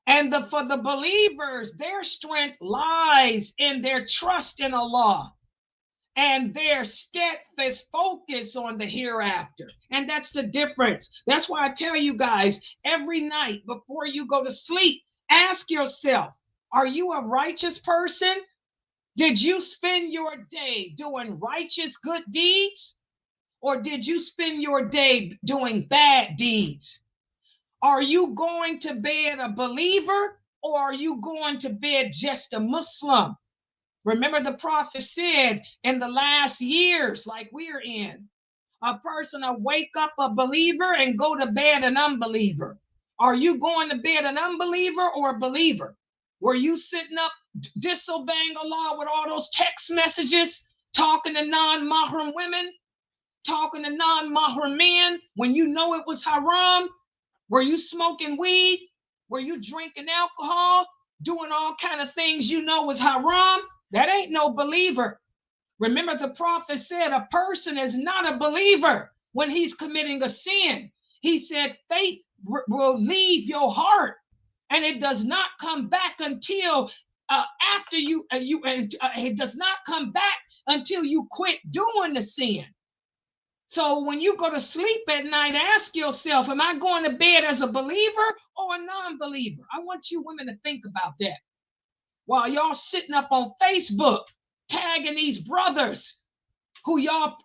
And for the believers, their strength lies in their trust in Allah and their steadfast focus on the hereafter. And that's the difference. That's why I tell you guys, every night before you go to sleep, ask yourself, are you a righteous person? Did you spend your day doing righteous good deeds? Or did you spend your day doing bad deeds? Are you going to bed a believer, or are you going to bed just a Muslim? Remember, the Prophet said in the last years, like we're in, a person will wake up a believer and go to bed an unbeliever. Are you going to bed an unbeliever or a believer? Were you sitting up disobeying Allah with all those text messages, talking to non-mahram women, talking to non-mahram men when you know it was haram? Were you smoking weed? Were you drinking alcohol? Doing all kind of things you know was haram? That ain't no believer. Remember, the Prophet said a person is not a believer when he's committing a sin. He said faith will leave your heart, and it does not come back until after it does not come back until you quit doing the sin. So when you go to sleep at night, ask yourself, am I going to bed as a believer or a non-believer? I want you women to think about that. While y'all sitting up on Facebook, tagging these brothers who y'all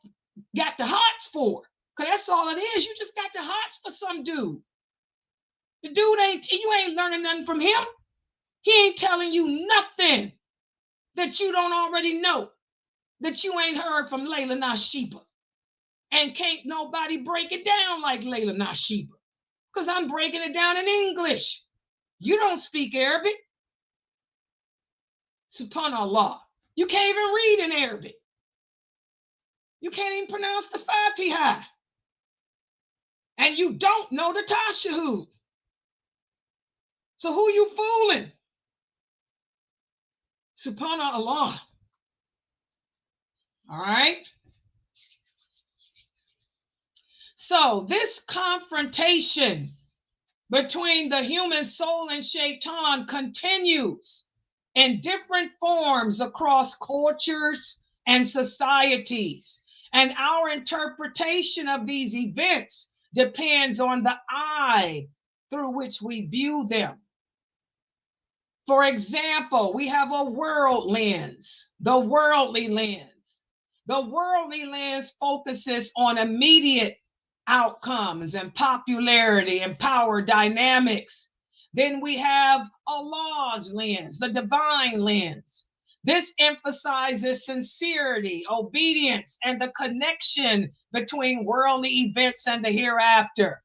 got the hots for. Because that's all it is. You just got the hots for some dude. The dude you ain't learning nothing from him. He ain't telling you nothing that you don't already know, that you ain't heard from Laila Nasheeba. And can't nobody break it down like Laila Nasheeba, because I'm breaking it down in English. You don't speak Arabic. Subhanallah. You can't even read in Arabic. You can't even pronounce the Fatiha. And you don't know the Tashahud. So who you fooling? Subhanallah. All right. So this confrontation between the human soul and Shaitan continues in different forms across cultures and societies. And our interpretation of these events depends on the eye through which we view them. For example, we have a world lens, the worldly lens. The worldly lens focuses on immediate outcomes and popularity and power dynamics. Then we have Allah's lens, the divine lens. This emphasizes sincerity, obedience, and the connection between worldly events and the hereafter.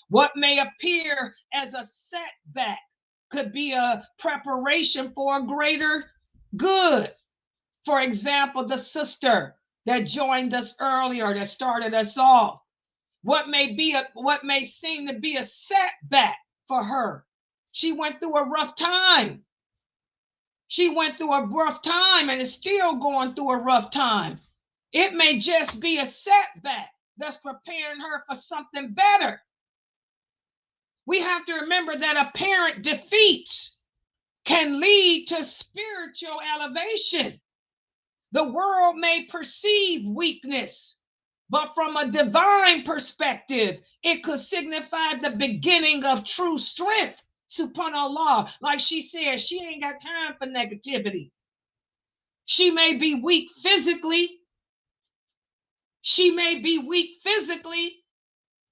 What may appear as a setback could be a preparation for a greater good. For example, the sister that joined us earlier, that started us off. What may seem to be a setback for her. She went through a rough time. She went through a rough time and is still going through a rough time. It may just be a setback that's preparing her for something better. We have to remember that apparent defeats can lead to spiritual elevation. The world may perceive weakness, but from a divine perspective, it could signify the beginning of true strength. Subhanallah, like she said, she ain't got time for negativity. She may be weak physically.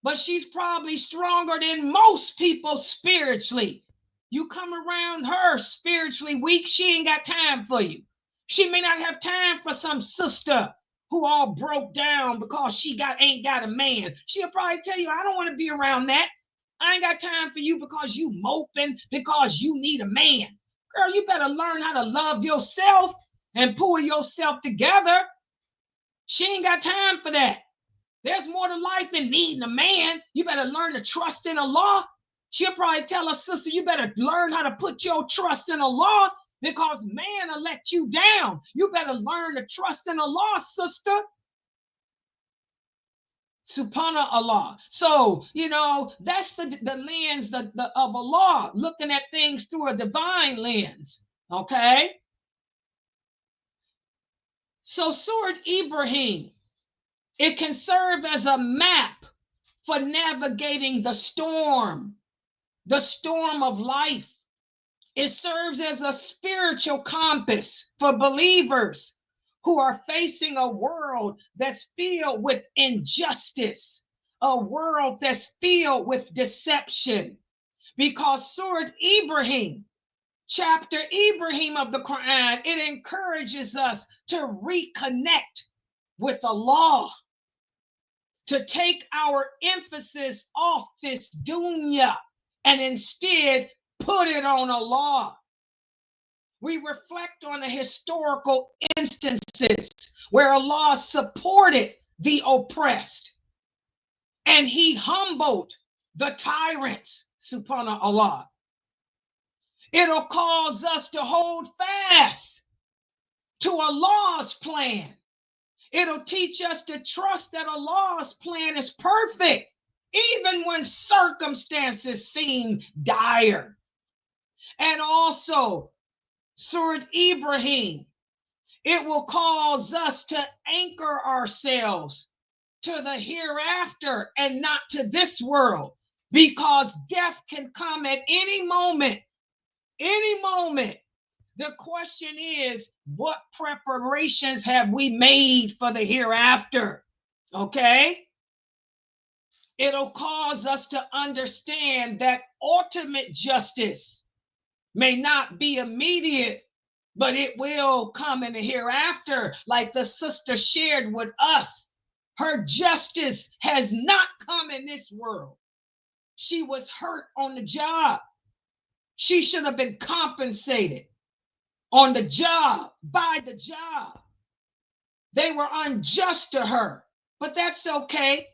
But she's probably stronger than most people spiritually. You come around her spiritually weak, she ain't got time for you. She may not have time for some sister who all broke down because she ain't got a man. She'll probably tell you, I don't want to be around that. I ain't got time for you because you moping, because you need a man. Girl, you better learn how to love yourself and pull yourself together. She ain't got time for that. There's more to life than needing a man. You better learn to trust in Allah. She'll probably tell her sister, you better learn how to put your trust in Allah because man will let you down. You better learn to trust in Allah, sister. Subhanallah. So, that's the lens of Allah, looking at things through a divine lens. Okay? So, Surat Ibrahim, it can serve as a map for navigating the storm of life. It serves as a spiritual compass for believers who are facing a world that's filled with injustice, a world that's filled with deception. Because Surat Ibrahim, chapter Ibrahim of the Quran, it encourages us to reconnect with Allah, to take our emphasis off this dunya and instead put it on Allah. We reflect on the historical instances where Allah supported the oppressed and he humbled the tyrants, subhanallah. It'll cause us to hold fast to Allah's plan. It'll teach us to trust that Allah's plan is perfect, even when circumstances seem dire. And also, Surat Ibrahim, it will cause us to anchor ourselves to the hereafter and not to this world, because death can come at any moment. Any moment. The question is, what preparations have we made for the hereafter? Okay? It'll cause us to understand that ultimate justice may not be immediate, but it will come in the hereafter. Like the sister shared with us, her justice has not come in this world. She was hurt on the job. She should have been compensated on the job, by the job. They were unjust to her, but that's okay.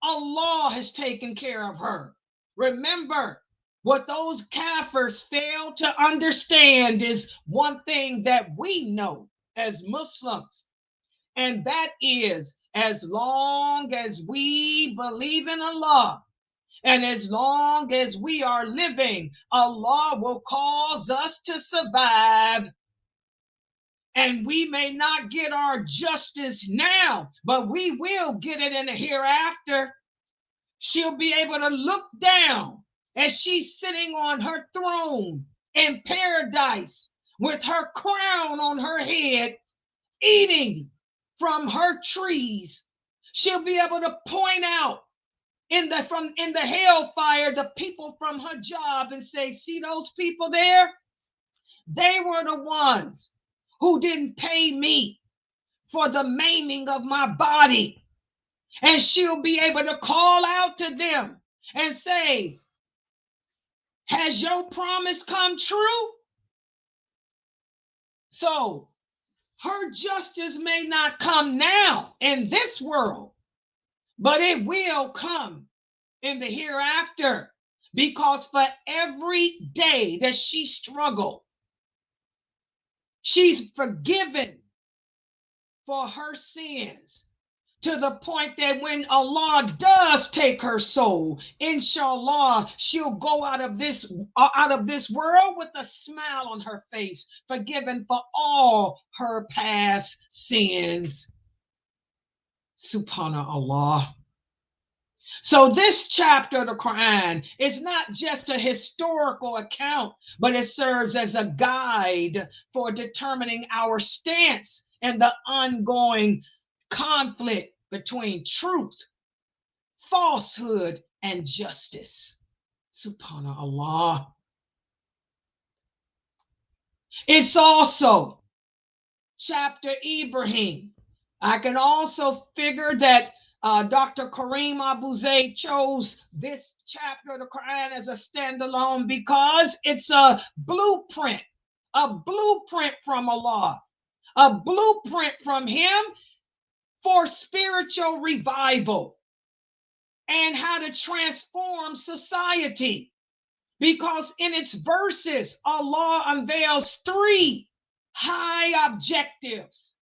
Allah has taken care of her. Remember, what those kafirs fail to understand is one thing that we know as Muslims, and that is, as long as we believe in Allah, and as long as we are living, Allah will cause us to survive. And we may not get our justice now, but we will get it in the hereafter. She'll be able to look down as she's sitting on her throne in paradise with her crown on her head, eating from her trees. She'll be able to point out in the hellfire the people from her job and say, see those people there? They were the ones who didn't pay me for the maiming of my body. And she'll be able to call out to them and say, has your promise come true? So her justice may not come now in this world, but it will come in the hereafter, because for every day that she struggled, she's forgiven for her sins, to the point that when Allah does take her soul, inshallah, she'll go out of this world with a smile on her face, forgiven for all her past sins. Subhanallah. So this chapter of the Quran is not just a historical account, but it serves as a guide for determining our stance in the ongoing conflict between truth, falsehood, and justice. Subhanallah. It's also chapter Ibrahim. I can also figure that Dr. Karim Abuzaid chose this chapter of the Quran as a standalone because it's a blueprint from Allah, a blueprint from Him for spiritual revival and how to transform society. Because in its verses, Allah unveils 3 high objectives.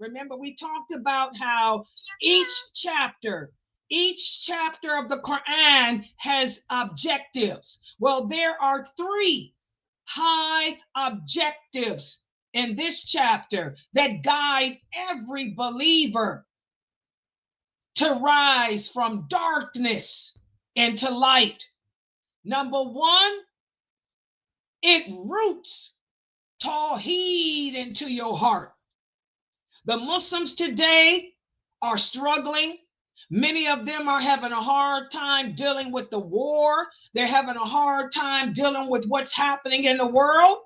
Remember, we talked about how each chapter of the Quran has objectives. Well, there are 3 high objectives in this chapter that guide every believer to rise from darkness into light. Number 1, it roots Tawhid into your heart. The Muslims today are struggling. Many of them are having a hard time dealing with the war. They're having a hard time dealing with what's happening in the world.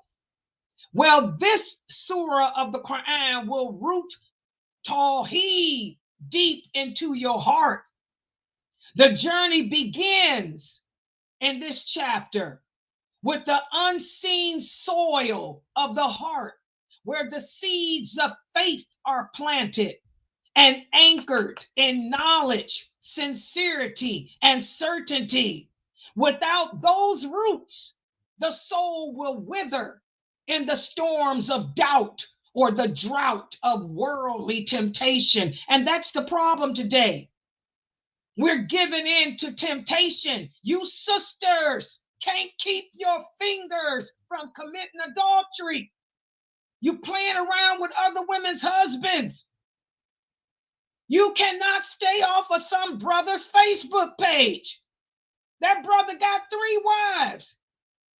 Well, this surah of the Quran will root Tawhid deep into your heart. The journey begins in this chapter with the unseen soil of the heart, where the seeds of faith are planted and anchored in knowledge, sincerity, and certainty. Without those roots, the soul will wither in the storms of doubt or the drought of worldly temptation. And that's the problem today. We're giving in to temptation. You sisters can't keep your fingers from committing adultery. You playing around with other women's husbands. You cannot stay off of some brother's Facebook page. That brother got 3 wives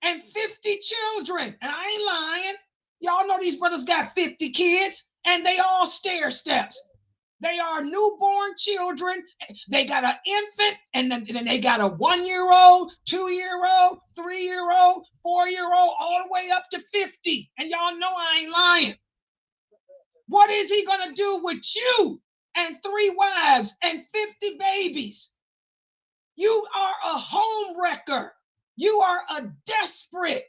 and 50 children. And I ain't lying. Y'all know these brothers got 50 kids and they all stair steps. They are newborn children. They got an infant, and then they got a 1-year-old, 2-year-old, 3-year-old, 4-year-old, all the way up to 50. And y'all know I ain't lying. What is he going to do with you and 3 wives and 50 babies? You are a home wrecker. You are a desperate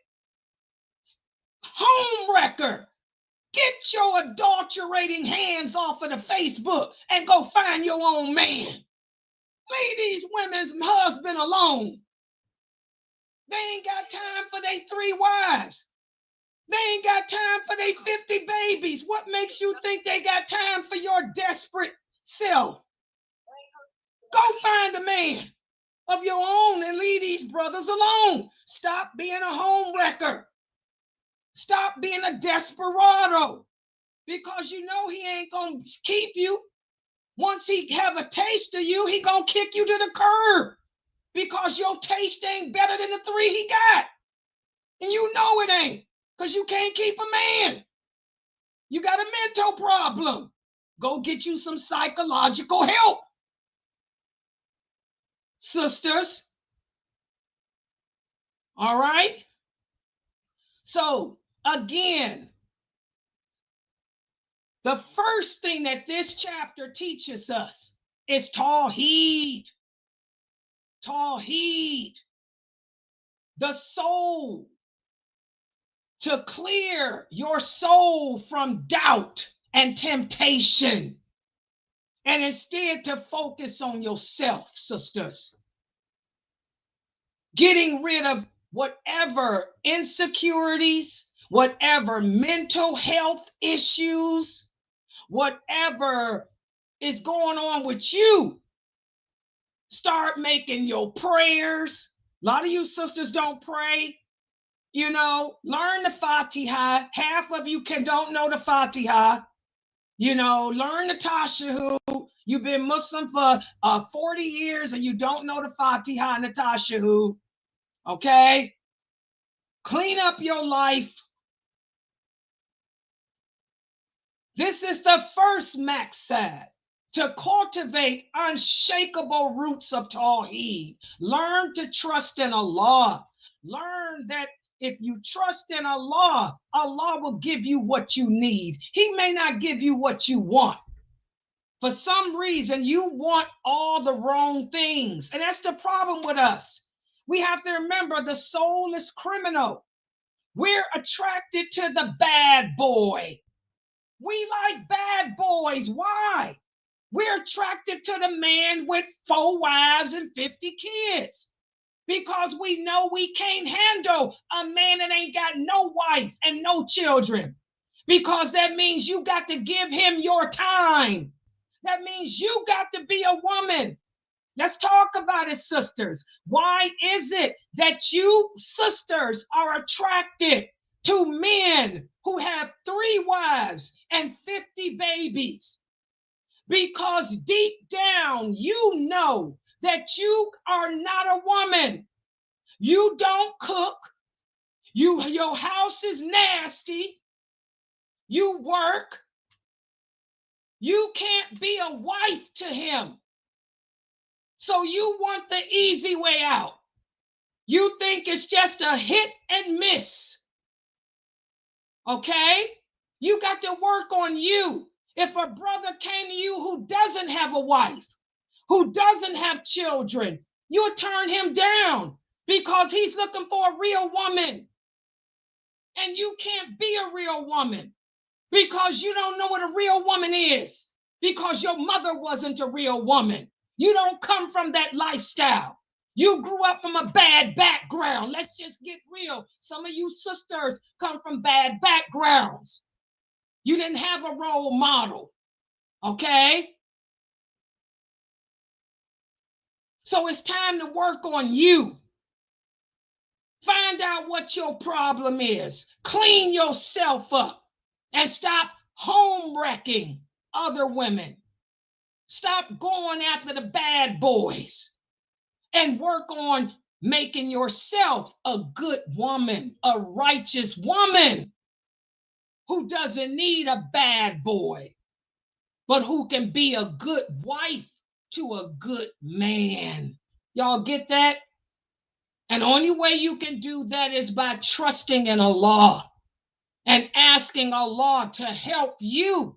home wrecker. Get your adulterating hands off of the Facebook and go find your own man. Leave these women's husband alone. They ain't got time for their 3 wives. They ain't got time for their 50 babies. What makes you think they got time for your desperate self? Go find a man of your own and leave these brothers alone. Stop being a home wrecker. Stop being a desperado, because you know he ain't gonna keep you. Once he have a taste of you, he gonna kick you to the curb, because your taste ain't better than the 3 he got. And you know it ain't, because you can't keep a man. You got a mental problem. Go get you some psychological help. Sisters. All right? So, again, the first thing that this chapter teaches us is Tawhid. Tawhid. The soul. To clear your soul from doubt and temptation. And instead to focus on yourself, sisters. Getting rid of whatever insecurities, whatever mental health issues, whatever is going on with you. Start making your prayers. A lot of you sisters don't pray. You know, learn the Fatiha. Half of you don't know the Fatiha. You know, learn the Tashahhud. You've been Muslim for 40 years and you don't know the Fatiha and the Tashahhud. Okay? Clean up your life. This is the first maqsad, to cultivate unshakable roots of Tawheed. Learn to trust in Allah. Learn that if you trust in Allah, Allah will give you what you need. He may not give you what you want, For some reason, you want all the wrong things. And that's the problem with us. We have to remember the soul is criminal. We're attracted to the bad boy. We like bad boys. Why? We're attracted to the man with 4 wives and 50 kids because we know we can't handle a man that ain't got no wife and no children, because that means you got to give him your time. That means you got to be a woman. Let's talk about it, sisters. Why is it that you sisters are attracted to men who have 3 wives and 50 babies? Because deep down, you know that you are not a woman. You don't cook. Your house is nasty. You work. You can't be a wife to him. So you want the easy way out. You think it's just a hit and miss. Okay? You got to work on you. If a brother came to you who doesn't have a wife, who doesn't have children, you'll turn him down because he's looking for a real woman. And you can't be a real woman because you don't know what a real woman is, because your mother wasn't a real woman. You don't come from that lifestyle. You grew up from a bad background. Let's just get real. Some of you sisters come from bad backgrounds. You didn't have a role model, okay? So it's time to work on you. Find out what your problem is. Clean yourself up and stop home wrecking other women. Stop going after the bad boys and work on making yourself a good woman, a righteous woman who doesn't need a bad boy, but who can be a good wife to a good man. Y'all get that? And the only way you can do that is by trusting in Allah and asking Allah to help you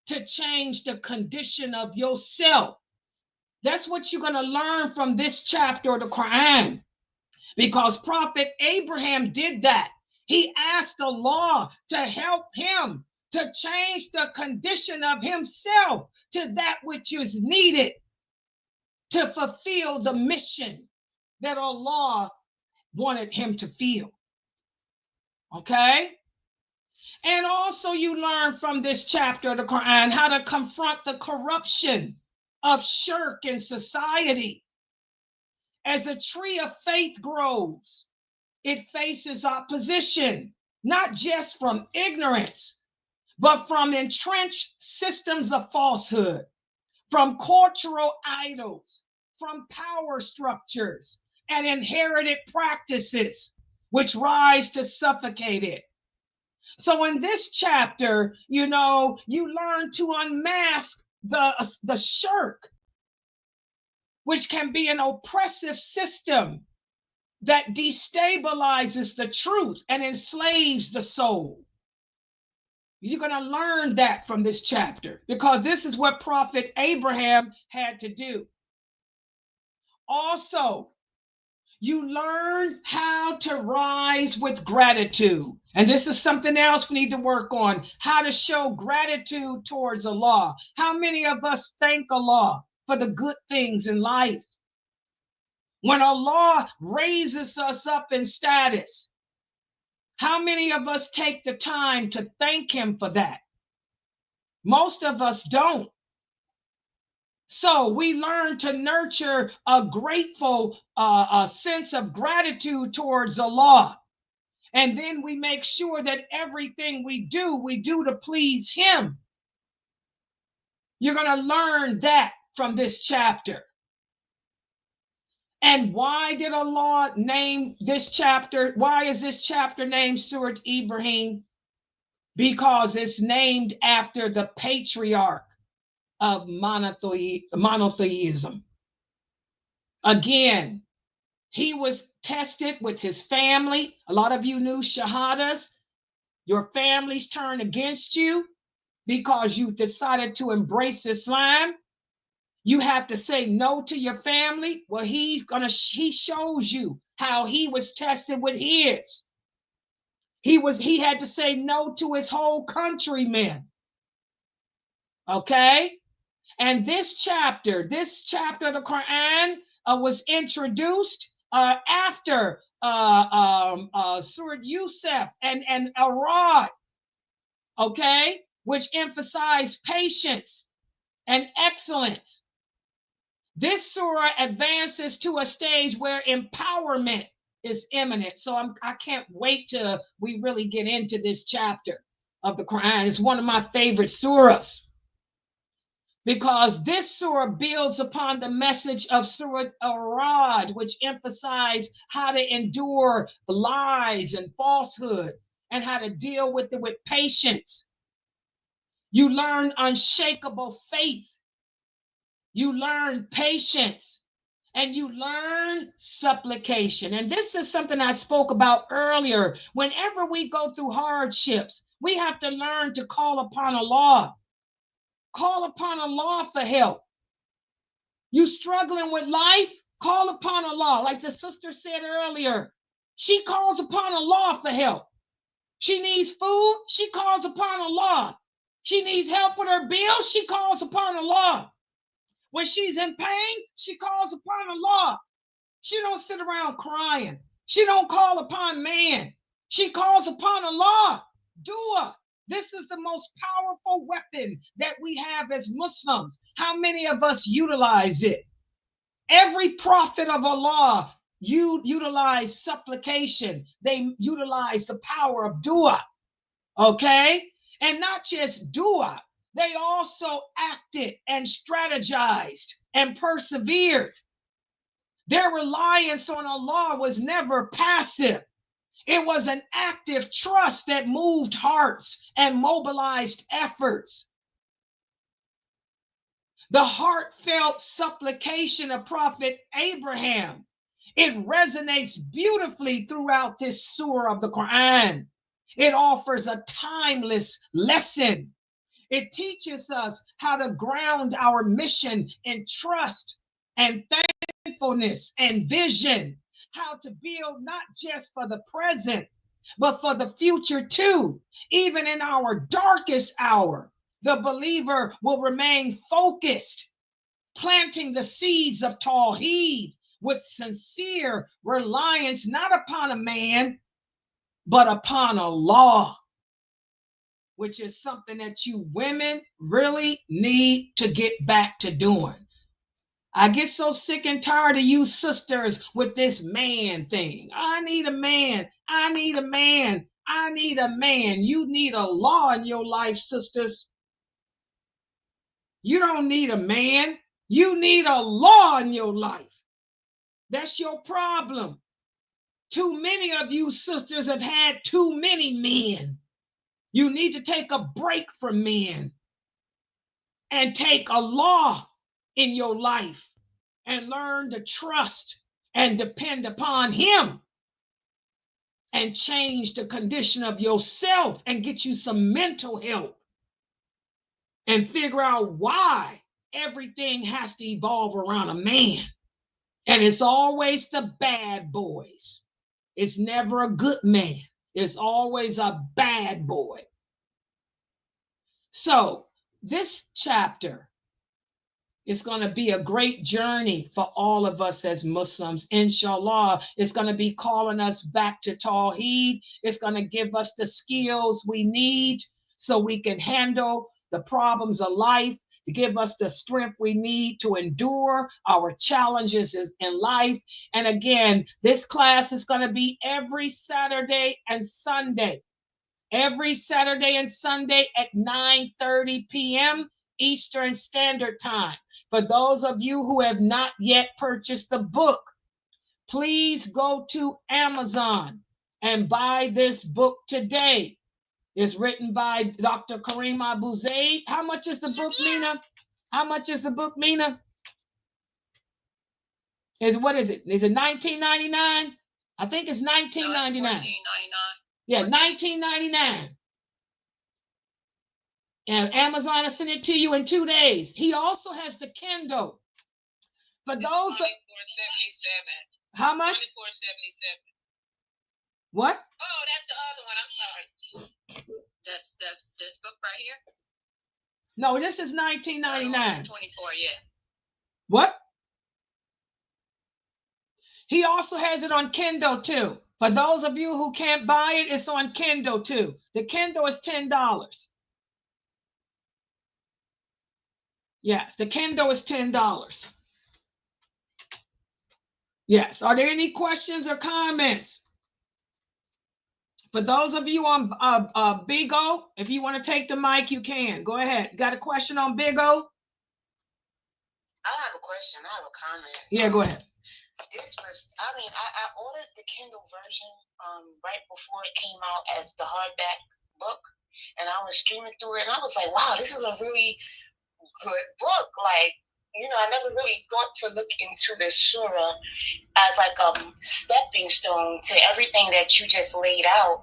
to change the condition of yourself. That's what you're going to learn from this chapter of the Quran, because Prophet Abraham did that. He asked Allah to help him to change the condition of himself to that which is needed to fulfill the mission that Allah wanted him to feel. Okay? And also you learn from this chapter of the Quran how to confront the corruption of shirk in society. As a tree of faith grows, it faces opposition, not just from ignorance, but from entrenched systems of falsehood, from cultural idols, from power structures and inherited practices which rise to suffocate it. So in this chapter, you learn to unmask the shirk, which can be an oppressive system that destabilizes the truth and enslaves the soul. You're going to learn that from this chapter, because this is what Prophet Abraham had to do. Also, you learn how to rise with gratitude. And this is something else we need to work on, how to show gratitude towards Allah. How many of us thank Allah for the good things in life? When Allah raises us up in status, how many of us take the time to thank him for that? Most of us don't. So we learn to nurture a grateful a sense of gratitude towards Allah. And then we make sure that everything we do to please him. You're going to learn that from this chapter. And why did Allah name this chapter? Why is this chapter named Surat Ibrahim? Because it's named after the patriarch of monotheism. Again, he was tested with his family. A lot of you knew shahadas. Your families turn against you. because you've decided to embrace Islam. You have to say no to your family. Well, he shows you how he was tested with his. He had to say no to his whole countrymen. Okay? And this chapter of the Quran was introduced after Surat Yusuf and Arad, okay, which emphasized patience and excellence. This surah advances to a stage where empowerment is imminent. So I can't wait till we really get into this chapter of the Quran. It's one of my favorite surahs, because this surah builds upon the message of Surat Arad, which emphasized how to endure lies and falsehood and how to deal with it with patience. You learn unshakable faith. You learn patience, and you learn supplication. And this is something I spoke about earlier. Whenever we go through hardships, we have to learn to call upon Allah. Call upon Allah for help. You struggling with life? Call upon Allah. Like the sister said earlier, she calls upon Allah for help. She needs food, she calls upon Allah. She needs help with her bills, she calls upon Allah. When she's in pain, she calls upon Allah. She don't sit around crying. She don't call upon man. She calls upon Allah. Dua. This is the most powerful weapon that we have as Muslims. How many of us utilize it? Every prophet of Allah utilize supplication. They utilize the power of dua. Okay? And not just dua. They also acted and strategized and persevered. Their reliance on Allah was never passive. It was an active trust that moved hearts and mobilized efforts. The heartfelt supplication of Prophet Abraham, it resonates beautifully throughout this surah of the Quran. It offers a timeless lesson. It teaches us how to ground our mission in trust and thankfulness and vision, how to build not just for the present, but for the future too. Even in our darkest hour, the believer will remain focused, planting the seeds of Tawhid with sincere reliance, not upon a man, but upon Allah, which is something that you women really need to get back to doing. I get so sick and tired of you sisters with this man thing. I need a man. I need a man. I need a man. You need Allah in your life, sisters. You don't need a man. You need Allah in your life. That's your problem. Too many of you sisters have had too many men. You need to take a break from men and take Allah in your life and learn to trust and depend upon Him and change the condition of yourself and get you some mental help and figure out why everything has to evolve around a man. And it's always the bad boys. It's never a good man. It's always a bad boy. So this chapter is going to be a great journey for all of us as Muslims. Inshallah, it's going to be calling us back to Tawhid. It's going to give us the skills we need so we can handle the problems of life, to give us the strength we need to endure our challenges in life. And again, this class is going to be every Saturday and Sunday. Every Saturday and Sunday at 9:30 p.m. Eastern Standard Time. For those of you who have not yet purchased the book, please go to Amazon and buy this book today. It's written by Dr. Karim Abuzaid. How much is the book, Mina? How much is the book, Mina? What is it? Is it $19.99? I think it's $19.99. $14.99. Yeah, $19.99. And Amazon will send it to you in 2 days. He also has the Kindle. For those $24.77. How much? $24.77. What? Oh, that's the other one. I'm sorry. That's this book right here. No, this is $19.99. 24, yeah. What? He also has it on Kindle too. For those of you who can't buy it, it's on Kindle too. The Kindle is $10. Yes, the Kindle is $10. Yes. Are there any questions or comments? For those of you on Big O, if you want to take the mic, you can. Go ahead. Got a question on Big O? I have a question. I have a comment. Yeah, go ahead. I ordered the Kindle version right before it came out as the hardback book, and I was streaming through it, and I was like, wow, this is a really good book. Like, I never really thought to look into the surah as like a stepping stone to everything that you just laid out,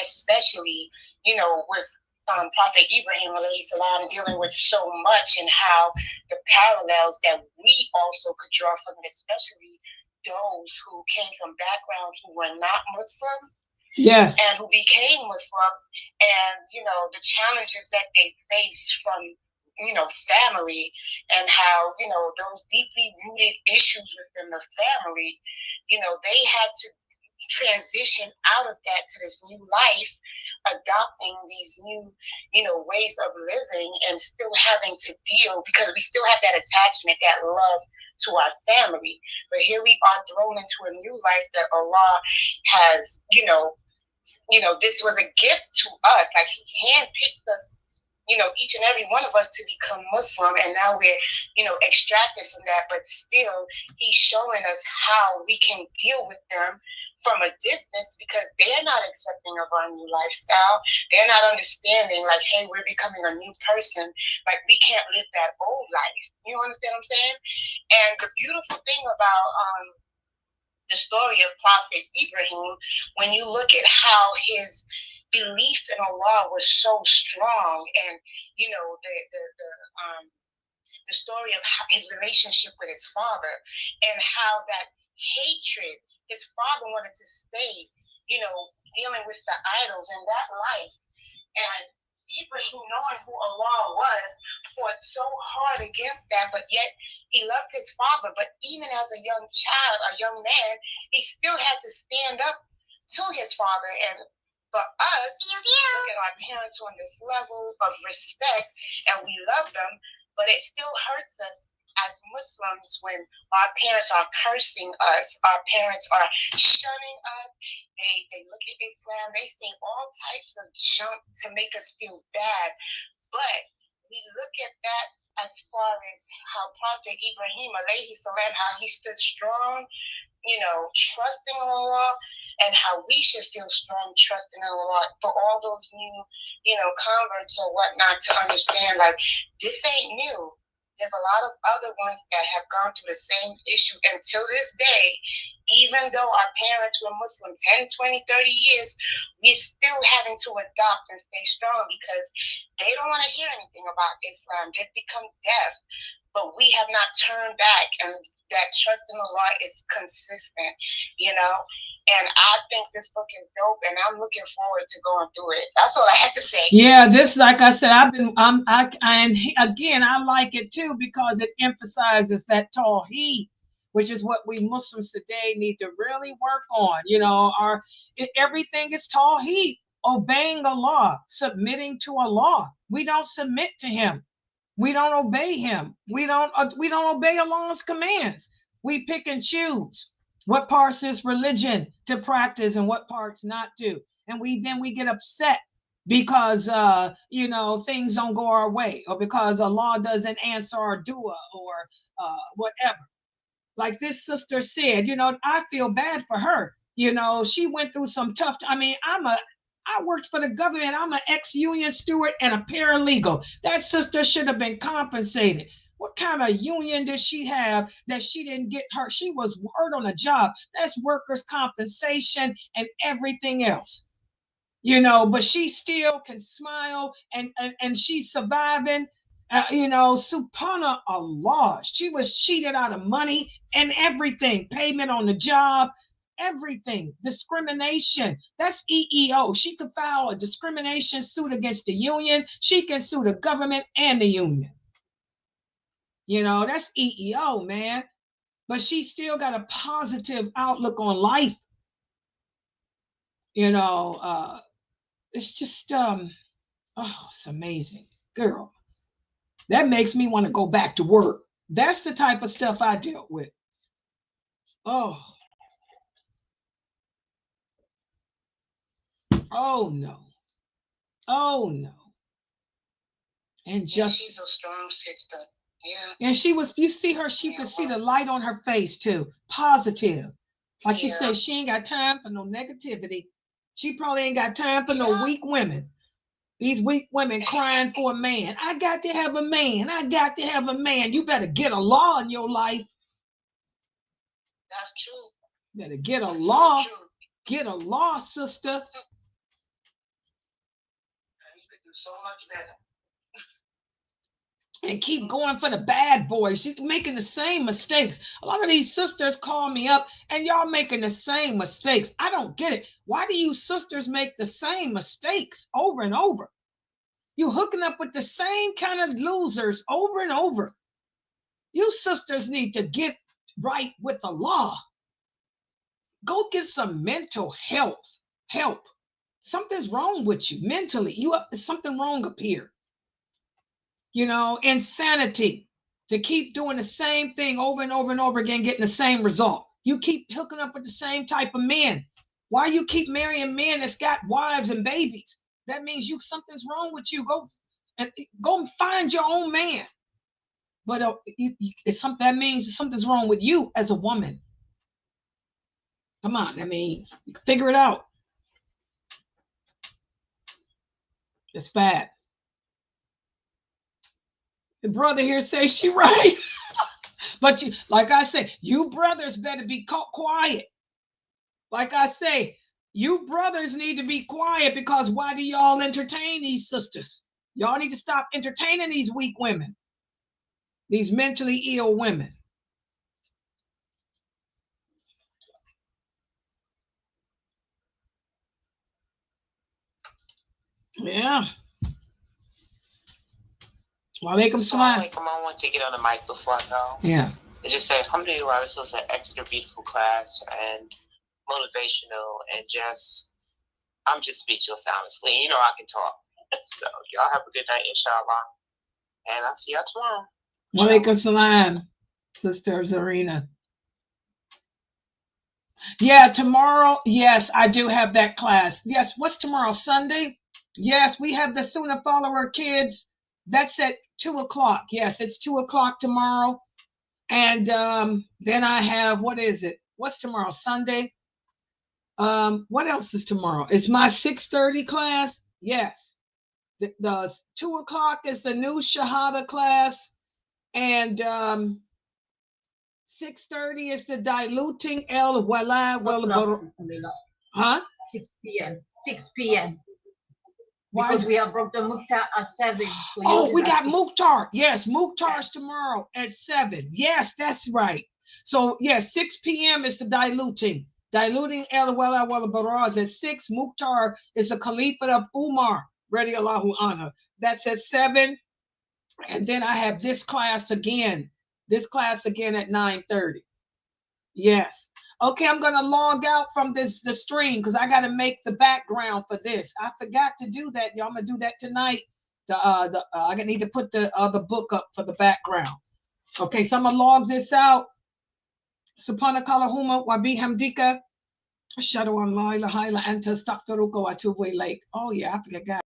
especially, with Prophet Ibrahim alayhi salam dealing with so much, and how the parallels that we also could draw from it, especially those who came from backgrounds who were not Muslim. Yes. And who became Muslim, and, the challenges that they face from, family, and how, those deeply rooted issues within the family, they had to transition out of that to this new life, adopting these new, ways of living, and still having to deal, because we still have that attachment, that love to our family. But here we are thrown into a new life that Allah has, this was a gift to us. Like, He handpicked us, each and every one of us to become Muslim, and now we're, extracted from that, but still He's showing us how we can deal with them from a distance, because they're not accepting of our new lifestyle. They're not understanding, like, hey, we're becoming a new person. Like, we can't live that old life. You understand what I'm saying? And the beautiful thing about the story of Prophet Ibrahim, when you look at how his belief in Allah was so strong, and the story of his relationship with his father, and how that hatred, his father wanted to stay, dealing with the idols in that life, and Ibrahim, knowing who Allah was, fought so hard against that, but yet he loved his father. But even as a young child, a young man, he still had to stand up to his father. And for us, look at our parents on this level of respect, and we love them, but it still hurts us as Muslims when our parents are cursing us, our parents are shunning us. They look at Islam, they say all types of junk to make us feel bad. But we look at that as far as how Prophet Ibrahim alayhi salam, how he stood strong, trusting in Allah, and how we should feel strong trusting in Allah for all those new, converts or whatnot, to understand, like, this ain't new. There's a lot of other ones that have gone through the same issue until this day. Even though our parents were Muslim 10, 20, 30 years, we're still having to adopt and stay strong, because they don't want to hear anything about Islam. They've become deaf, but we have not turned back, and that trust in Allah is consistent, And I think this book is dope, and I'm looking forward to going through it. That's all I had to say. Yeah, this, like I said, and again, I like it too, because it emphasizes that Tawhid, which is what we Muslims today need to really work on. Everything is Tawhid, obeying Allah, submitting to Allah. We don't submit to Him. We don't obey Him. We don't obey Allah's commands. We pick and choose what parts is religion to practice and what parts not to. And we get upset because things don't go our way, or because Allah doesn't answer our dua, or whatever. Like this sister said, I feel bad for her. She went through some tough. I worked for the government. I'm an ex-union steward and a paralegal. That sister should have been compensated. What kind of union did she have that she didn't get her? She was hurt on a job. That's workers' compensation and everything else. you know, but she still can smile and she's surviving. You know, subhanallah, she was cheated out of money and everything, payment on the job, everything, discrimination. That's EEO. She could file a discrimination suit against the union. She can sue the government and the union. You know, that's EEO, man. But she still got a positive outlook on life. You know, it's just, oh, it's amazing. Girl, that makes me want to go back to work. That's the type of stuff I dealt with. Oh. Oh, no. Oh, no. And just. She's a strong sister. Yeah. And she was, you see her, she could see the light on her face too. Positive. Like she said, she ain't got time for no negativity. She probably ain't got time for no weak women. These weak women crying for a man. I got to have a man. I got to have a man. You better get a law in your life. That's true. You better get a law. Get a law, sister. You could do so much better. And keep going for the bad boys. She's making the same mistakes. A lot of these sisters call me up and y'all making the same mistakes. I don't get it. Why do you sisters make the same mistakes over and over? You hooking up with the same kind of losers over and over. You sisters need to get right with the law. Go get some mental health help. Something's wrong with you mentally. There's something wrong up here. You know, insanity to keep doing the same thing over and over and over again, getting the same result. You keep hooking up with the same type of men. Why you keep marrying men that's got wives and babies? That means something's wrong with you. Go and find your own man. But that means something's wrong with you as a woman. Come on, I mean, figure it out. It's bad. The brother here says she right. But you, like I say, you brothers better be quiet. Like I say, you brothers need to be quiet, because why do y'all entertain these sisters? Y'all need to stop entertaining these weak women, these mentally ill women. Yeah. Walaikum salam. I want to get on the mic before I go. Yeah. It just says, alhamdulillah, this was an extra beautiful class and motivational, and I'm just speechless, honestly. You know, I can talk. So y'all have a good night, inshallah. And I'll see y'all tomorrow. Walaikum salam, Sister Zarina. Yeah, tomorrow, yes, I do have that class. Yes, what's tomorrow, Sunday? Yes, we have the SunnahFollower kids. That's at 2:00. Yes, it's 2:00 tomorrow. And then I have, what is it? What's tomorrow? Sunday? What else is tomorrow? Is my 6:30 class? Yes. The 2:00 is the new Shahada class. And 6:30 is the diluting El Wala Wal. Huh? 6 p.m. 6 p.m. Why? Because we have brought the Mukhtar at 7. So we got Mukhtar. Yes, Mukhtar's tomorrow at 7. Yes, that's right. So, yes, 6 p.m. is the diluting. Diluting El Wala Wal Baraz at 6. Mukhtar is the Caliphate of Umar, radiallahu anhu. That's at 7. And then I have this class again. This class again at 9:30. Yes. Okay, I'm going to log out from the stream because I got to make the background for this. I forgot to do that, y'all. I'm going to do that tonight. I need to put the book up for the background. Okay, so I'm going to log this out. Subhanakallahumma wa bihamdika. Ashhadu an la ilaha illa anta astaghfiruka wa atubu ilayk. Oh, yeah, I forgot.